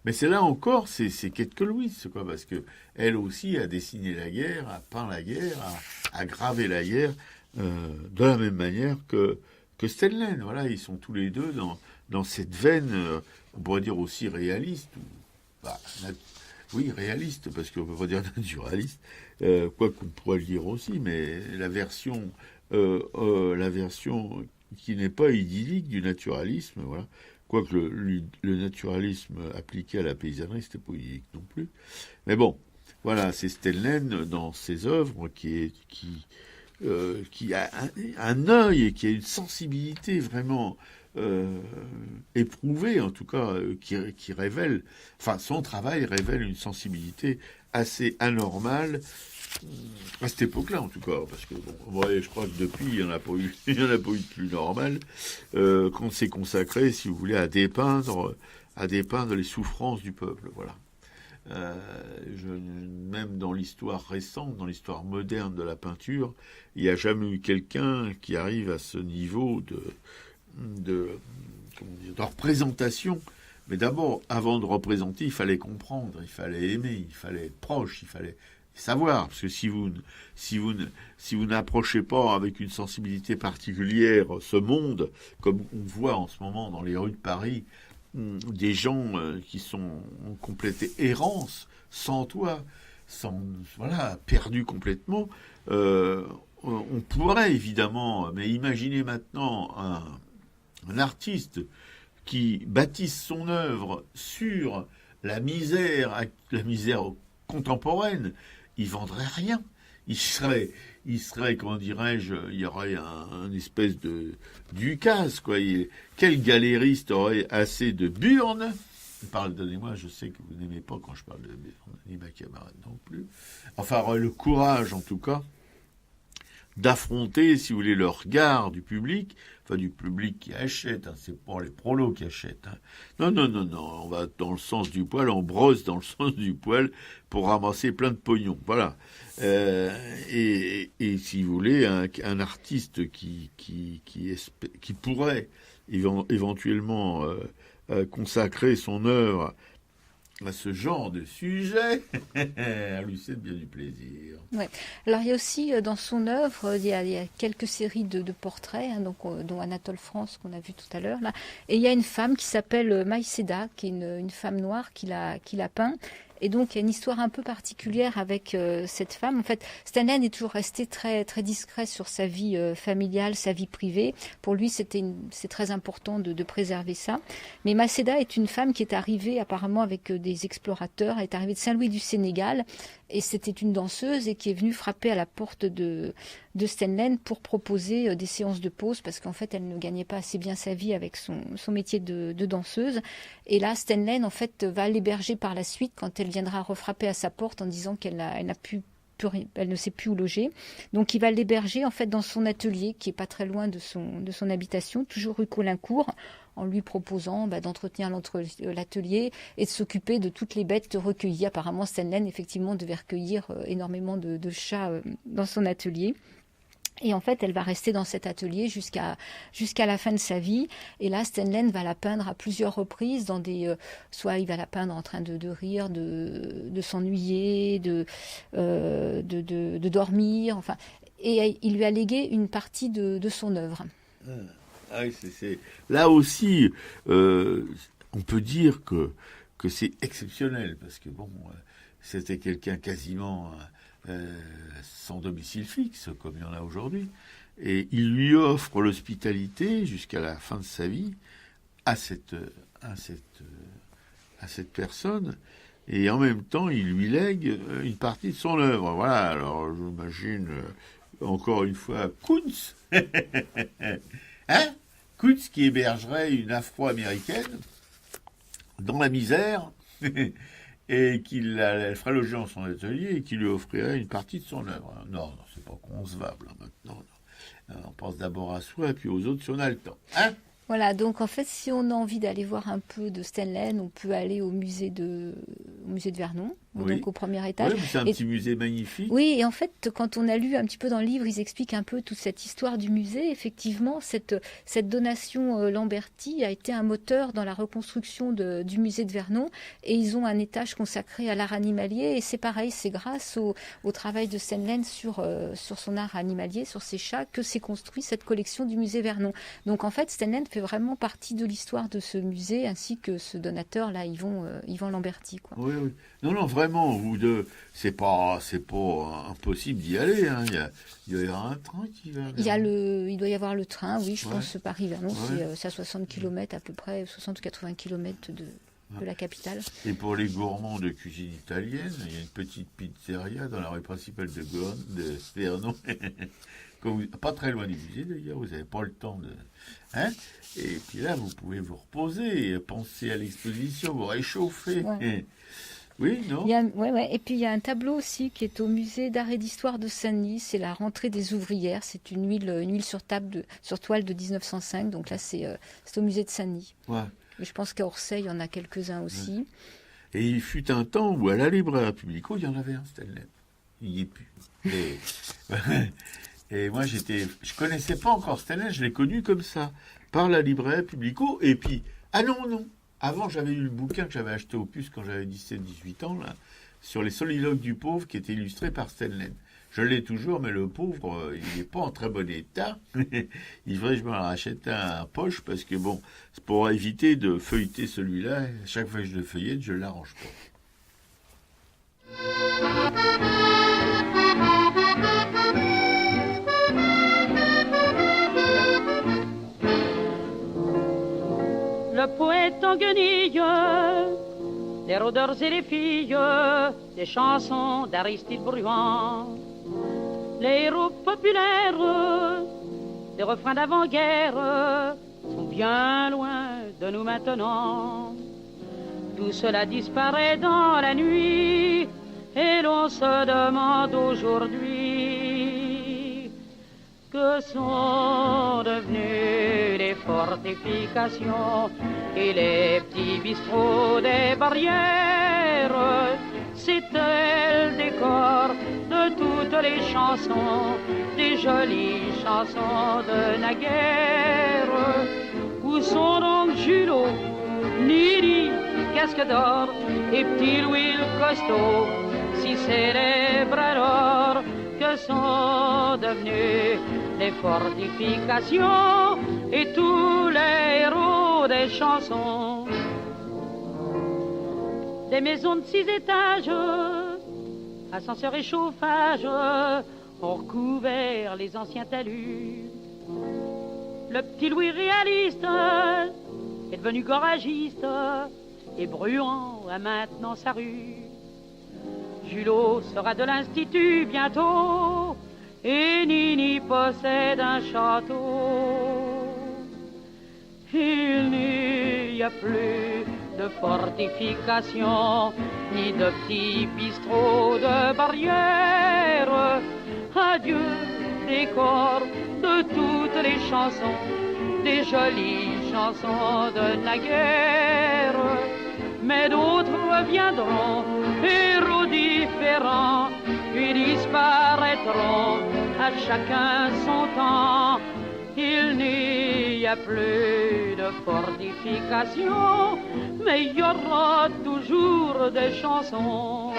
Mais c'est là encore, c'est Kate Louise, quoi, parce que elle aussi a dessiné la guerre, a peint la guerre, a gravé la guerre de la même manière que Steinlen. Voilà, ils sont tous les deux dans cette veine, on pourrait dire aussi réaliste. Oui, réaliste, parce qu'on ne peut pas dire naturaliste, quoi qu'on pourrait le dire aussi, mais la version qui n'est pas idyllique du naturalisme, voilà. Quoique le naturalisme appliqué à la paysannerie, c'était pas idyllique non plus. Mais bon, voilà, c'est Steinlen dans ses œuvres qui a un œil et qui a une sensibilité vraiment éprouvé, en tout cas, qui révèle, enfin, son travail révèle une sensibilité assez anormale à cette époque-là, en tout cas, parce que bon, ouais, je crois que depuis, il n'y en a pas eu de plus normal, qu'on s'est consacré, si vous voulez, à dépeindre les souffrances du peuple, voilà. Même dans l'histoire récente, dans l'histoire moderne de la peinture, il n'y a jamais eu quelqu'un qui arrive à ce niveau de représentation. Mais d'abord, avant de représenter, il fallait comprendre, il fallait aimer, il fallait être proche, il fallait savoir. Parce que si vous n'approchez pas avec une sensibilité particulière ce monde, comme on voit en ce moment dans les rues de Paris, des gens qui sont en complète errance, sans toit, perdus complètement, on pourrait évidemment, mais imaginez maintenant un artiste qui bâtisse son œuvre sur la misère contemporaine, il vendrait rien. Il serait, comment dirais-je, il y aurait un espèce d'ukase, quoi. Quel galériste aurait assez de burnes? Pardonnez-moi, je sais que vous n'aimez pas quand je parle de burnes, ni ma camarade non plus. Enfin, aurait le courage, en tout cas, d'affronter, si vous voulez, le regard du public qui achète, c'est pas les prolos qui achètent. Non, on va dans le sens du poil, on brosse dans le sens du poil pour ramasser plein de pognon, voilà. Et si vous voulez, un artiste qui pourrait éventuellement consacrer son œuvre à ce genre de sujet, lui c'est bien du plaisir. Ouais. Alors il y a aussi dans son œuvre, il y a quelques séries de portraits, dont Anatole France qu'on a vu tout à l'heure là, et il y a une femme qui s'appelle Maïseda, qui est une femme noire qui l'a peint. Et donc, il y a une histoire un peu particulière avec cette femme. En fait, Steinlen est toujours resté très, très discret sur sa vie familiale, sa vie privée. Pour lui, c'est très important de préserver ça. Mais Maïseda est une femme qui est arrivée apparemment avec des explorateurs. Elle est arrivée de Saint-Louis du Sénégal. Et c'était une danseuse et qui est venue frapper à la porte de Steinlen pour proposer des séances de pause parce qu'en fait, elle ne gagnait pas assez bien sa vie avec son métier de danseuse. Et là, Steinlen, en fait, va l'héberger par la suite quand elle viendra refrapper à sa porte en disant qu'elle ne sait plus où loger. Donc, il va l'héberger en fait dans son atelier qui est pas très loin de son habitation, toujours rue Caulaincourt, en lui proposant d'entretenir l'atelier et de s'occuper de toutes les bêtes recueillies. Apparemment, Steinlen, effectivement, devait recueillir énormément de chats dans son atelier. Et en fait, elle va rester dans cet atelier jusqu'à la fin de sa vie. Et là, Steinlen va la peindre à plusieurs reprises soit il va la peindre en train de rire, de s'ennuyer, de dormir. Enfin, et il lui a légué une partie de son œuvre. Ah oui, là aussi, on peut dire que c'est exceptionnel parce que c'était quelqu'un quasiment sans domicile fixe, comme il y en a aujourd'hui, et il lui offre l'hospitalité jusqu'à la fin de sa vie à cette personne, et en même temps, il lui lègue une partie de son œuvre. Voilà, alors j'imagine, encore une fois, Kunz, Kunz qui hébergerait une afro-américaine dans la misère, et elle ferait loger dans son atelier et qui lui offrirait une partie de son œuvre. Non, c'est pas concevable maintenant. On pense d'abord à soi et puis aux autres si on a le temps. Voilà, donc en fait, si on a envie d'aller voir un peu de Steinlen, on peut aller au musée de Vernon, donc au premier étage. Oui, c'est un petit musée magnifique. Oui, et en fait, quand on a lu un petit peu dans le livre, ils expliquent un peu toute cette histoire du musée. Effectivement, cette donation Lamberty a été un moteur dans la reconstruction du musée de Vernon, et ils ont un étage consacré à l'art animalier, et c'est pareil, c'est grâce au travail de Steinlen sur son art animalier, sur ses chats, que s'est construit cette collection du musée Vernon. Donc en fait, Steinlen fait vraiment partie de l'histoire de ce musée, ainsi que ce donateur là, Yvan Lamberty, quoi. Oui. Non, vraiment, vous deux, c'est pas impossible d'y aller. Hein. Il y a un train qui va. Il doit y avoir le train, oui, je pense Paris-Vernon, c'est à 60 km à peu près, 60 ou 80 km de la capitale. Et pour les gourmands de cuisine italienne, il y a une petite pizzeria dans la rue principale de Vernon. Pas très loin du musée d'ailleurs, vous n'avez pas le temps de... Et puis là, vous pouvez vous reposer, penser à l'exposition, vous réchauffer. Ouais. Oui, non? Et puis il y a un tableau aussi qui est au musée d'art et d'histoire de Saint-Denis, c'est la rentrée des ouvrières, c'est une huile sur toile de 1905, donc là c'est au musée de Saint-Denis. Ouais. Mais je pense qu'à Orsay, il y en a quelques-uns aussi. Ouais. Et il fut un temps où à la librairie Publico, il y en avait un, Steinlen. Il n'y est plus. Et moi, je connaissais pas encore Steinlen, je l'ai connu comme ça, par la librairie Publico. Et puis, non. Avant, j'avais eu le bouquin que j'avais acheté au Puce quand j'avais 17-18 ans, là, sur les soliloques du pauvre, qui était illustré par Steinlen. Je l'ai toujours, mais le pauvre, il n'est pas en très bon état. Il faudrait que je me rachète un poche, parce que c'est pour éviter de feuilleter celui-là. Chaque fois que je le feuillette, je ne l'arrange pas. Le poète en guenille, les rôdeurs et les filles, des chansons d'Aristide Bruant, les héros populaires, des refrains d'avant-guerre sont bien loin de nous maintenant. Tout cela disparaît dans la nuit et l'on se demande aujourd'hui que sont devenues les fortifications et les petits bistrots des barrières. C'était le décor de toutes les chansons, des jolies chansons de naguère. Où sont donc Julot, Nili, Casque d'Or et Petit Louis le Costaud, si célèbres alors? Que sont devenues les fortifications et tous les héros des chansons? Des maisons de 6 étages, ascenseurs et chauffage ont recouvert les anciens talus. Le petit Louis réaliste est devenu goragiste et Bruant a maintenant sa rue. Julot sera de l'Institut bientôt, et Nini possède un château. Il n'y a plus de fortifications, ni de petits bistrots de barrières. Adieu, décor de toutes les chansons, des jolies chansons de naguère. Mais d'autres reviendront, héros différents, puis disparaîtront, à chacun son temps. Il n'y a plus de fortifications, mais il y aura toujours des chansons.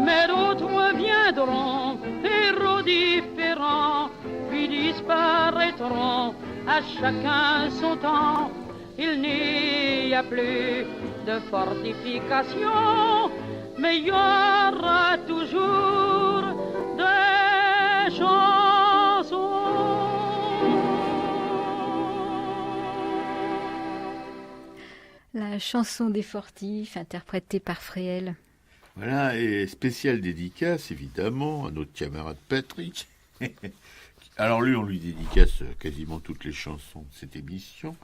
Mais d'autres reviendront, héros différents, puis disparaîtront, à chacun son temps. Il n'y a plus de fortifications, mais il y aura toujours des chansons. La chanson des fortifs, interprétée par Fréhel. Voilà, et spéciale dédicace, évidemment, à notre camarade Patrick. Alors lui, on lui dédicace quasiment toutes les chansons de cette émission.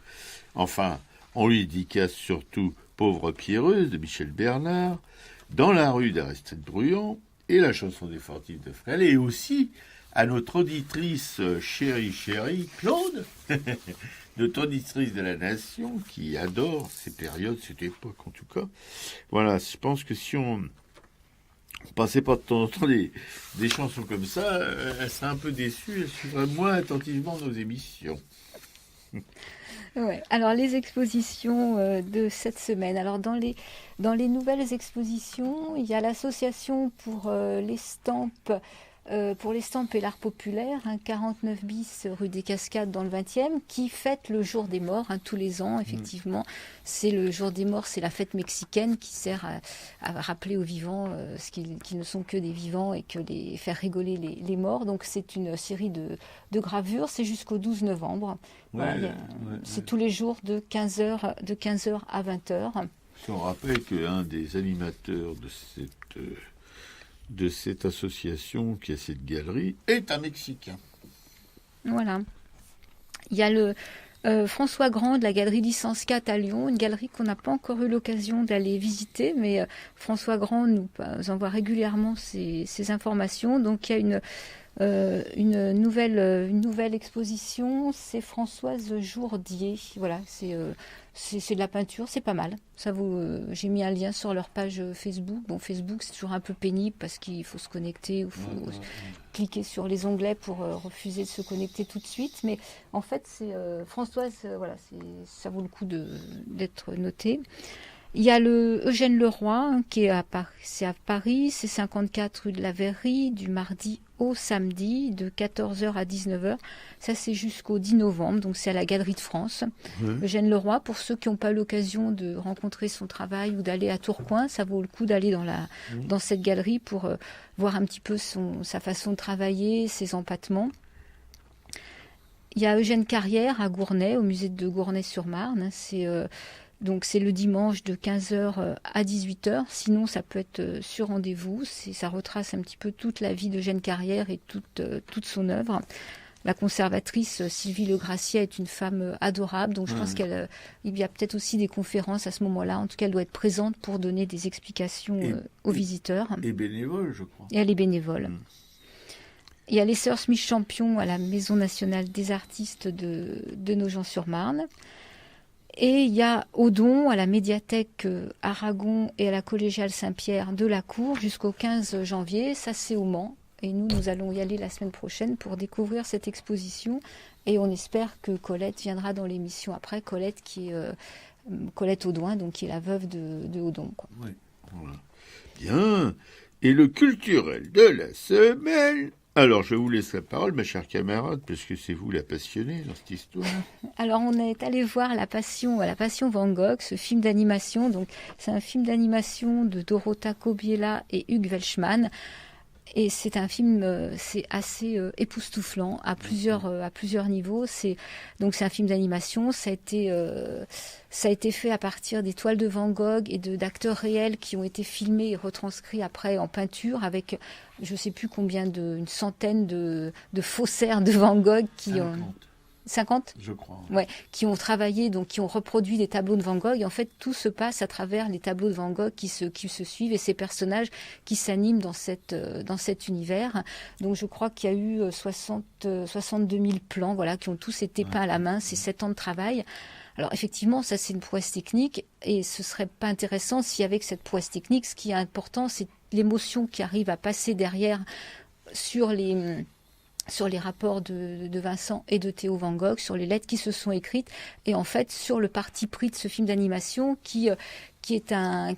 Enfin, on lui dédicace surtout Pauvre Pierreuse de Michel Bernard, Dans la rue d'Aristide Bruand, et la chanson des fortifs de Fréhel, et aussi à notre auditrice chérie Claude, notre auditrice de la Nation, qui adore ces périodes, cette époque en tout cas. Voilà, je pense que si on passait pas de temps en temps des chansons comme ça, elle serait un peu déçue, elle suivrait moins attentivement nos émissions. Ouais. Alors les expositions de cette semaine. Alors dans les nouvelles expositions, il y a l'association pour l'estampe et l'art populaire, 49 bis rue des Cascades dans le 20e, qui fête le jour des morts tous les ans. Effectivement, c'est le jour des morts, c'est la fête mexicaine qui sert à rappeler aux vivants qu'ils ne sont que des vivants et que faire rigoler les morts. Donc c'est une série de gravures, c'est jusqu'au 12 novembre. Voilà, c'est tous les jours de 15h à 20h. On rappelle qu'un des animateurs de cette association qui a cette galerie est un Mexicain. Voilà. Il y a le François Grand de la galerie Licence 4 à Lyon, une galerie qu'on n'a pas encore eu l'occasion d'aller visiter, mais François Grand nous envoie régulièrement ces informations. Donc il y a une nouvelle exposition, c'est Françoise Jourdier. Voilà, c'est de la peinture, c'est pas mal. Ça j'ai mis un lien sur leur page Facebook. Bon, Facebook c'est toujours un peu pénible parce qu'il faut se connecter ou faut cliquer sur les onglets pour refuser de se connecter tout de suite. Mais en fait, c'est Françoise, voilà, ça vaut le coup d'être noté. Il y a le Eugène Leroy qui est à Paris, c'est 54 rue de la Verrerie, du mardi au samedi, de 14h à 19h. Ça, c'est jusqu'au 10 novembre, donc c'est à la Galerie de France. Eugène Leroy, pour ceux qui n'ont pas l'occasion de rencontrer son travail ou d'aller à Tourcoing, ça vaut le coup d'aller dans cette galerie pour voir un petit peu sa façon de travailler, ses empattements. Il y a Eugène Carrière à Gournay, au musée de Gournay-sur-Marne. Donc c'est le dimanche de 15h à 18h. Sinon, ça peut être sur rendez-vous. Ça retrace un petit peu toute la vie d'Eugène Carrière et toute son œuvre. La conservatrice Sylvie Legracier est une femme adorable. Donc je pense qu'il y a peut-être aussi des conférences à ce moment-là. En tout cas, elle doit être présente pour donner des explications aux visiteurs. Et bénévole, je crois. Et elle est bénévole. Il y a les Sœurs Smith-Champion à la Maison nationale des artistes de Nogent-sur-Marne. Et il y a Odon à la médiathèque Aragon et à la collégiale Saint-Pierre de la Cour jusqu'au 15 janvier. Ça, c'est au Mans. Et nous allons y aller la semaine prochaine pour découvrir cette exposition. Et on espère que Colette viendra dans l'émission après. Colette qui est Colette Audouin, donc qui est la veuve de Odon. Oui, voilà. Bien. Et le culturel de la semaine, Alors, je vous laisse la parole, ma chère camarade, parce que c'est vous la passionnée dans cette histoire. Alors, on est allé voir La Passion Van Gogh, ce film d'animation. Donc, c'est un film d'animation de Dorota Kobiela et Hugues Welchman. Et c'est un film, c'est assez époustouflant à plusieurs niveaux. Donc c'est un film d'animation. Ça a été fait à partir des toiles de Van Gogh et d'acteurs réels qui ont été filmés et retranscrits après en peinture avec, je sais plus combien une centaine de faussaires de Van Gogh qui ont 50 je crois. Ouais, qui ont travaillé, donc qui ont reproduit des tableaux de Van Gogh. Et en fait, tout se passe à travers les tableaux de Van Gogh qui se suivent et ces personnages qui s'animent dans cet univers. Donc, je crois qu'il y a eu 62 000 plans, voilà, qui ont tous été peints à la main. C'est 7 ans de travail. Alors, effectivement, ça, c'est une prouesse technique. Et ce serait pas intéressant si, avec cette prouesse technique, ce qui est important, c'est l'émotion qui arrive à passer derrière sur les rapports de Vincent et de Theo Van Gogh, sur les lettres qui se sont écrites, et en fait sur le parti pris de ce film d'animation qui est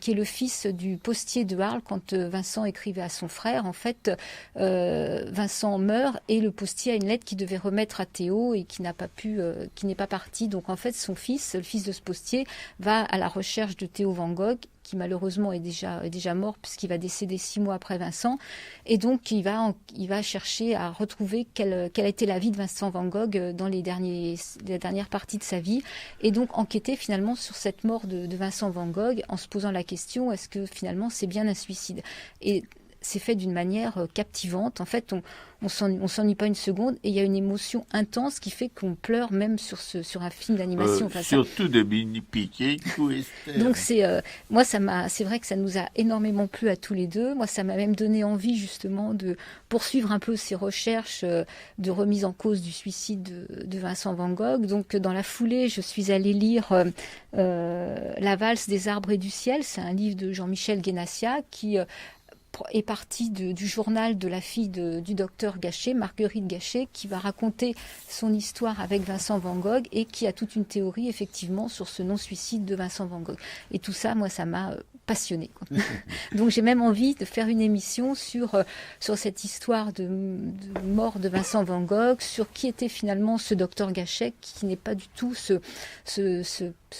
le fils du postier de Arles. Quand Vincent écrivait à son frère, en fait, Vincent meurt et le postier a une lettre qu'il devait remettre à Théo et qui n'est pas parti. Donc en fait, son fils, le fils de ce postier, va à la recherche de Theo Van Gogh, qui malheureusement est déjà mort puisqu'il va décéder 6 mois après Vincent. Et donc il va chercher à retrouver quelle a été la vie de Vincent Van Gogh dans les dernières parties de sa vie, et donc enquêter finalement sur cette mort de Vincent Van Gogh en se posant la question, est-ce que finalement c'est bien un suicide? Et c'est fait d'une manière captivante. En fait, on s'ennuie pas une seconde, et il y a une émotion intense qui fait qu'on pleure même sur un film d'animation. Surtout de Mini Piquet. Donc c'est vrai que ça nous a énormément plu à tous les deux. Moi, ça m'a même donné envie justement de poursuivre un peu ces recherches de remise en cause du suicide de Vincent Van Gogh. Donc dans la foulée, je suis allée lire La valse des arbres et du ciel. C'est un livre de Jean-Michel Guénassia qui est partie du journal de la fille du docteur Gachet, Marguerite Gachet, qui va raconter son histoire avec Vincent Van Gogh et qui a toute une théorie effectivement sur ce non-suicide de Vincent Van Gogh. Et tout ça, moi, ça m'a passionnée. Donc j'ai même envie de faire une émission sur cette histoire de mort de Vincent Van Gogh, sur qui était finalement ce docteur Gachet, qui n'est pas du tout ce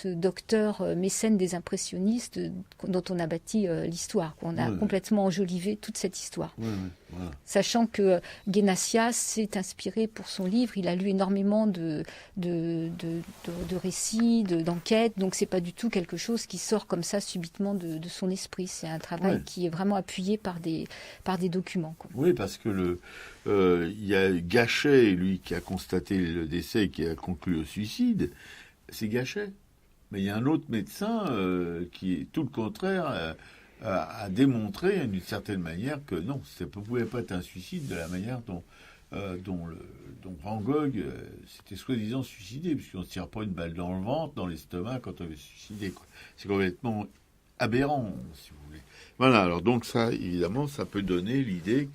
docteur mécène des impressionnistes dont on a bâti l'histoire. On a complètement enjolivé toute cette histoire. Voilà. Sachant que Guénassia s'est inspiré pour son livre, il a lu énormément de récits, d'enquêtes, donc c'est pas du tout quelque chose qui sort comme ça subitement de son esprit. C'est un travail qui est vraiment appuyé par des documents. Oui, parce que il y a Gachet, lui, qui a constaté le décès et qui a conclu au suicide. C'est Gachet. Mais il y a un autre médecin qui est tout le contraire, a démontré d'une certaine manière que non, ça ne pouvait pas être un suicide de la manière dont Van Gogh s'était soi-disant suicidé, puisqu'on ne se tire pas une balle dans le ventre, dans l'estomac quand on veut se suicider. C'est complètement aberrant, si vous voulez. Voilà, alors donc ça, évidemment, ça peut donner l'idée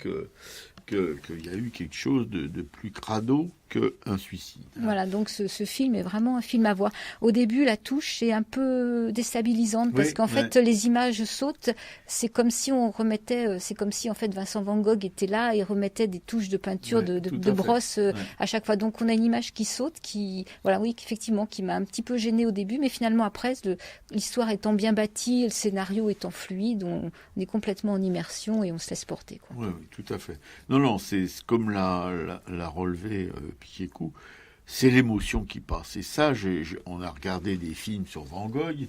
qu'il y a eu quelque chose de plus crado qu'un suicide. Voilà, donc ce film est vraiment un film à voir. Au début, la touche est un peu déstabilisante parce qu'en fait, les images sautent. C'est comme si en fait Vincent Van Gogh était là et remettait des touches de peinture, de brosse à chaque fois. Donc on a une image qui saute, effectivement, qui m'a un petit peu gênée au début, mais finalement après, l'histoire étant bien bâtie, le scénario étant fluide, on est complètement en immersion et on se laisse porter. Oui, tout à fait. Non, c'est comme l'a relevé Piquet-Cou, c'est l'émotion qui passe. Et ça, on a regardé des films sur Van Gogh.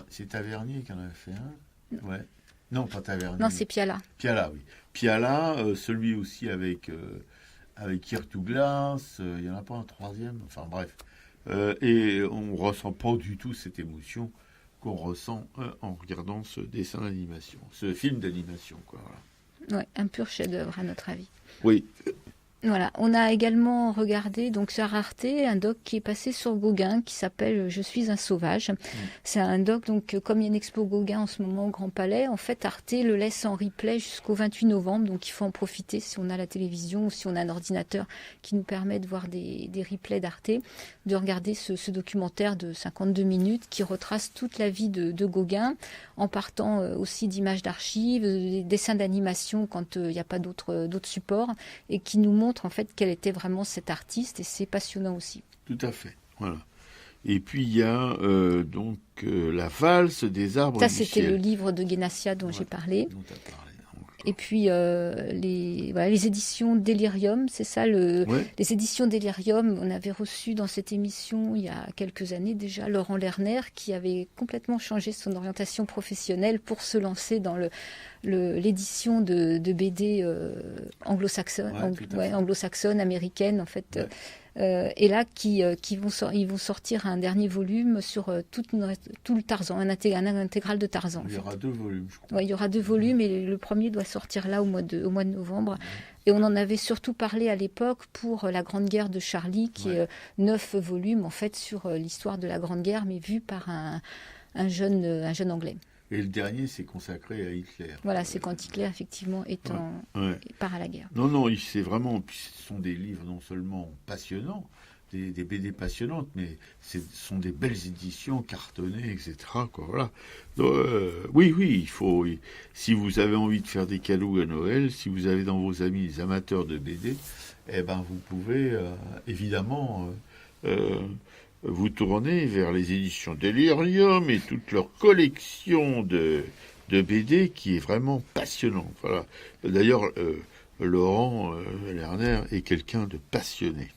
C'est Tavernier qui en avait fait un. Ouais. Non, pas Tavernier. Non, c'est Piala. Piala, oui. Piala, celui aussi avec Kirk Douglas. Il n'y en a pas un troisième. Enfin bref. Et on ne ressent pas du tout cette émotion qu'on ressent en regardant ce dessin d'animation, ce film d'animation, quoi. Voilà. Ouais, un pur chef-d'œuvre à notre avis. Oui. Voilà, on a également regardé donc sur Arte un doc qui est passé sur Gauguin qui s'appelle Je suis un sauvage. C'est un doc donc comme il y a une expo Gauguin en ce moment au Grand Palais, en fait Arte le laisse en replay jusqu'au 28 novembre, donc il faut en profiter si on a la télévision ou si on a un ordinateur qui nous permet de voir des replays d'Arte, de regarder ce documentaire de 52 minutes qui retrace toute la vie de Gauguin en partant aussi d'images d'archives, des dessins d'animation quand il n'y a pas d'autres supports et qui nous montre en fait quel était vraiment cet artiste et c'est passionnant aussi. Tout à fait, voilà. Et puis il y a donc la valse des arbres Ça, du c'était ciel. le livre de Guénassia dont j'ai parlé. Dont t'as parlé. Et puis les éditions Delirium, c'est ça, les éditions Delirium, on avait reçu dans cette émission il y a quelques années déjà Laurent Lerner qui avait complètement changé son orientation professionnelle pour se lancer dans l'édition de BD anglo-saxonne, anglo-saxonne, américaine en fait. Ouais. Et là, ils vont sortir un dernier volume sur tout le Tarzan, un intégral de Tarzan. Il y aura 2 volumes, je crois. Ouais, il y aura 2 volumes et le premier doit sortir là au mois de novembre. Et on en avait surtout parlé à l'époque pour La Grande Guerre de Charlie, qui est 9 volumes en fait sur l'histoire de la Grande Guerre, mais vu par un jeune Anglais. Et le dernier, c'est consacré à Hitler. Voilà, c'est quand Hitler, effectivement, part à la guerre. Non, c'est vraiment... Puis ce sont des livres non seulement passionnants, des BD passionnantes, mais ce sont des belles éditions cartonnées, etc. Quoi, voilà. Donc, oui, il faut... Si vous avez envie de faire des cadeaux à Noël, si vous avez dans vos amis des amateurs de BD, eh ben, vous pouvez évidemment... vous tournez vers les éditions Delirium et toute leur collection de BD qui est vraiment passionnante. Voilà. D'ailleurs, Laurent Lerner est quelqu'un de passionné.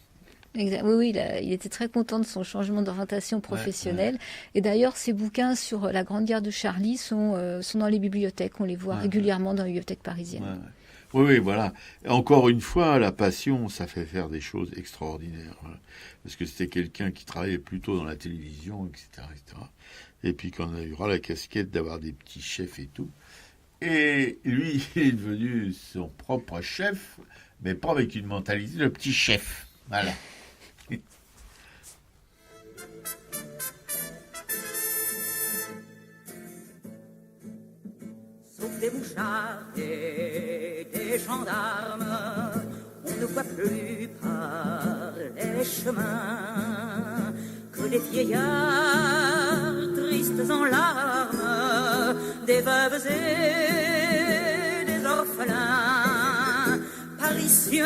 Exact. Oui, il était très content de son changement d'orientation professionnelle. Et d'ailleurs, ses bouquins sur la Grande Guerre de Charlie sont dans les bibliothèques. On les voit régulièrement dans les bibliothèques parisiennes. Oui, voilà. Encore une fois, la passion, ça fait faire des choses extraordinaires. Voilà. Parce que c'était quelqu'un qui travaillait plutôt dans la télévision, etc. Et puis qu'on aura la casquette d'avoir des petits chefs et tout. Et lui, il est devenu son propre chef, mais pas avec une mentalité de petit chef. Voilà. Sauf des mouchards et des gendarmes, on ne voit plus par les chemins que les vieillards tristes en larmes, des veuves et des orphelins, parisiens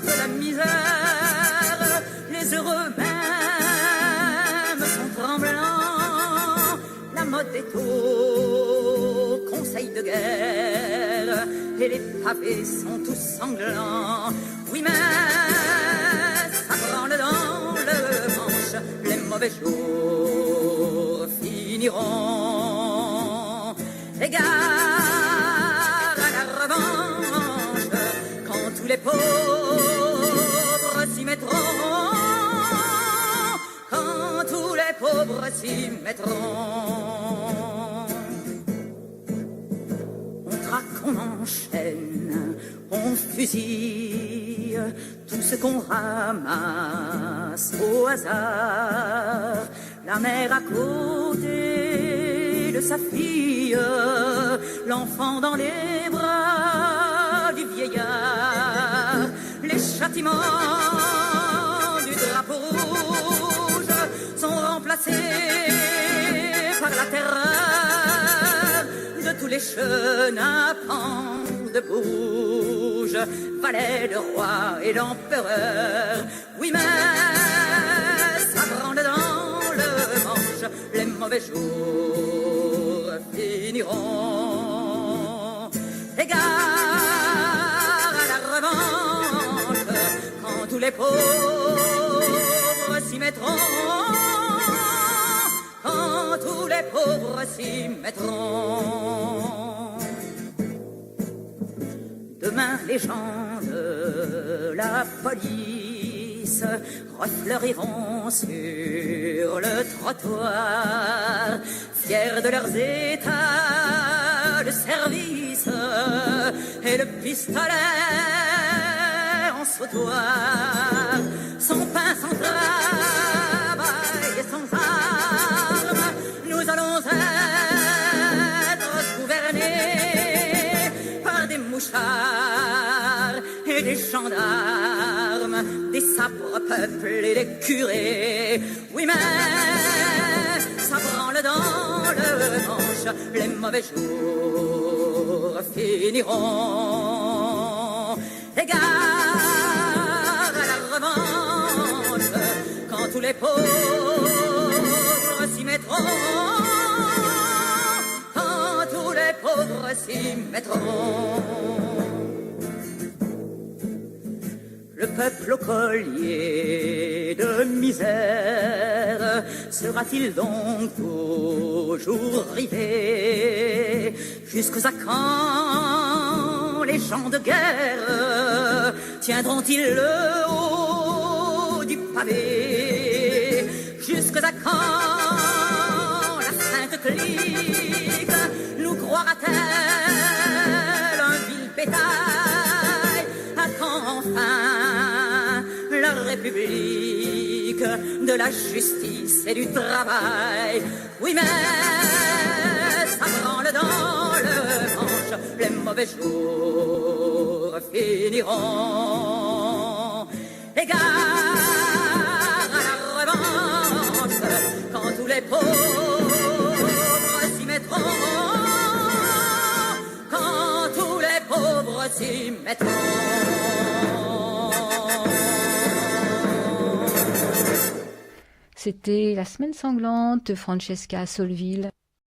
de la misère, les heureux même sont tremblants, la mode est au conseil de guerre et les pavés sont tous sanglants. Oui, mais ça branle dans le manche, les mauvais jours finiront. Égard à la revanche, quand tous les pauvres s'y mettront, quand tous les pauvres s'y mettront. On traque, on enchaîne, on fusille tout ce qu'on ramasse au hasard. La mère à côté de sa fille, l'enfant dans les bras du vieillard. Les châtiments du drapeau rouge sont remplacés par la terreur de tous les chenapans de bouge, valets de roi et l'empereur. Oui, mais ça branle dans le manche, les mauvais jours finiront. Égard à la revanche, quand tous les pauvres s'y mettront, quand tous les pauvres s'y mettront. Demain, les gens de la police refleuriront sur le trottoir, fiers de leurs états de service et le pistolet sautoir, sans pain, sans travail et sans armes, nous allons être gouvernés par des mouchards et des gendarmes, des sabres peuplés, des curés. Oui, mais ça branle dans le manche, les mauvais jours finiront. Égare à la revanche, quand tous les pauvres s'y mettront, quand tous les pauvres s'y mettront. Le peuple au collier de misère sera-t-il donc toujours rivé? Jusqu'à quand les champs de guerre tiendront-ils le haut du pavé? Jusqu'à quand la sainte clique nous croira-t-elle un vil bétail? À quand enfin la République de la justice et du travail? Oui, mais ça branle dans le manche, les mauvais jours finiront. Égare à la revanche, quand tous les pauvres s'y mettront, quand tous les pauvres s'y mettront. C'était La Semaine sanglante de Francesca Solville.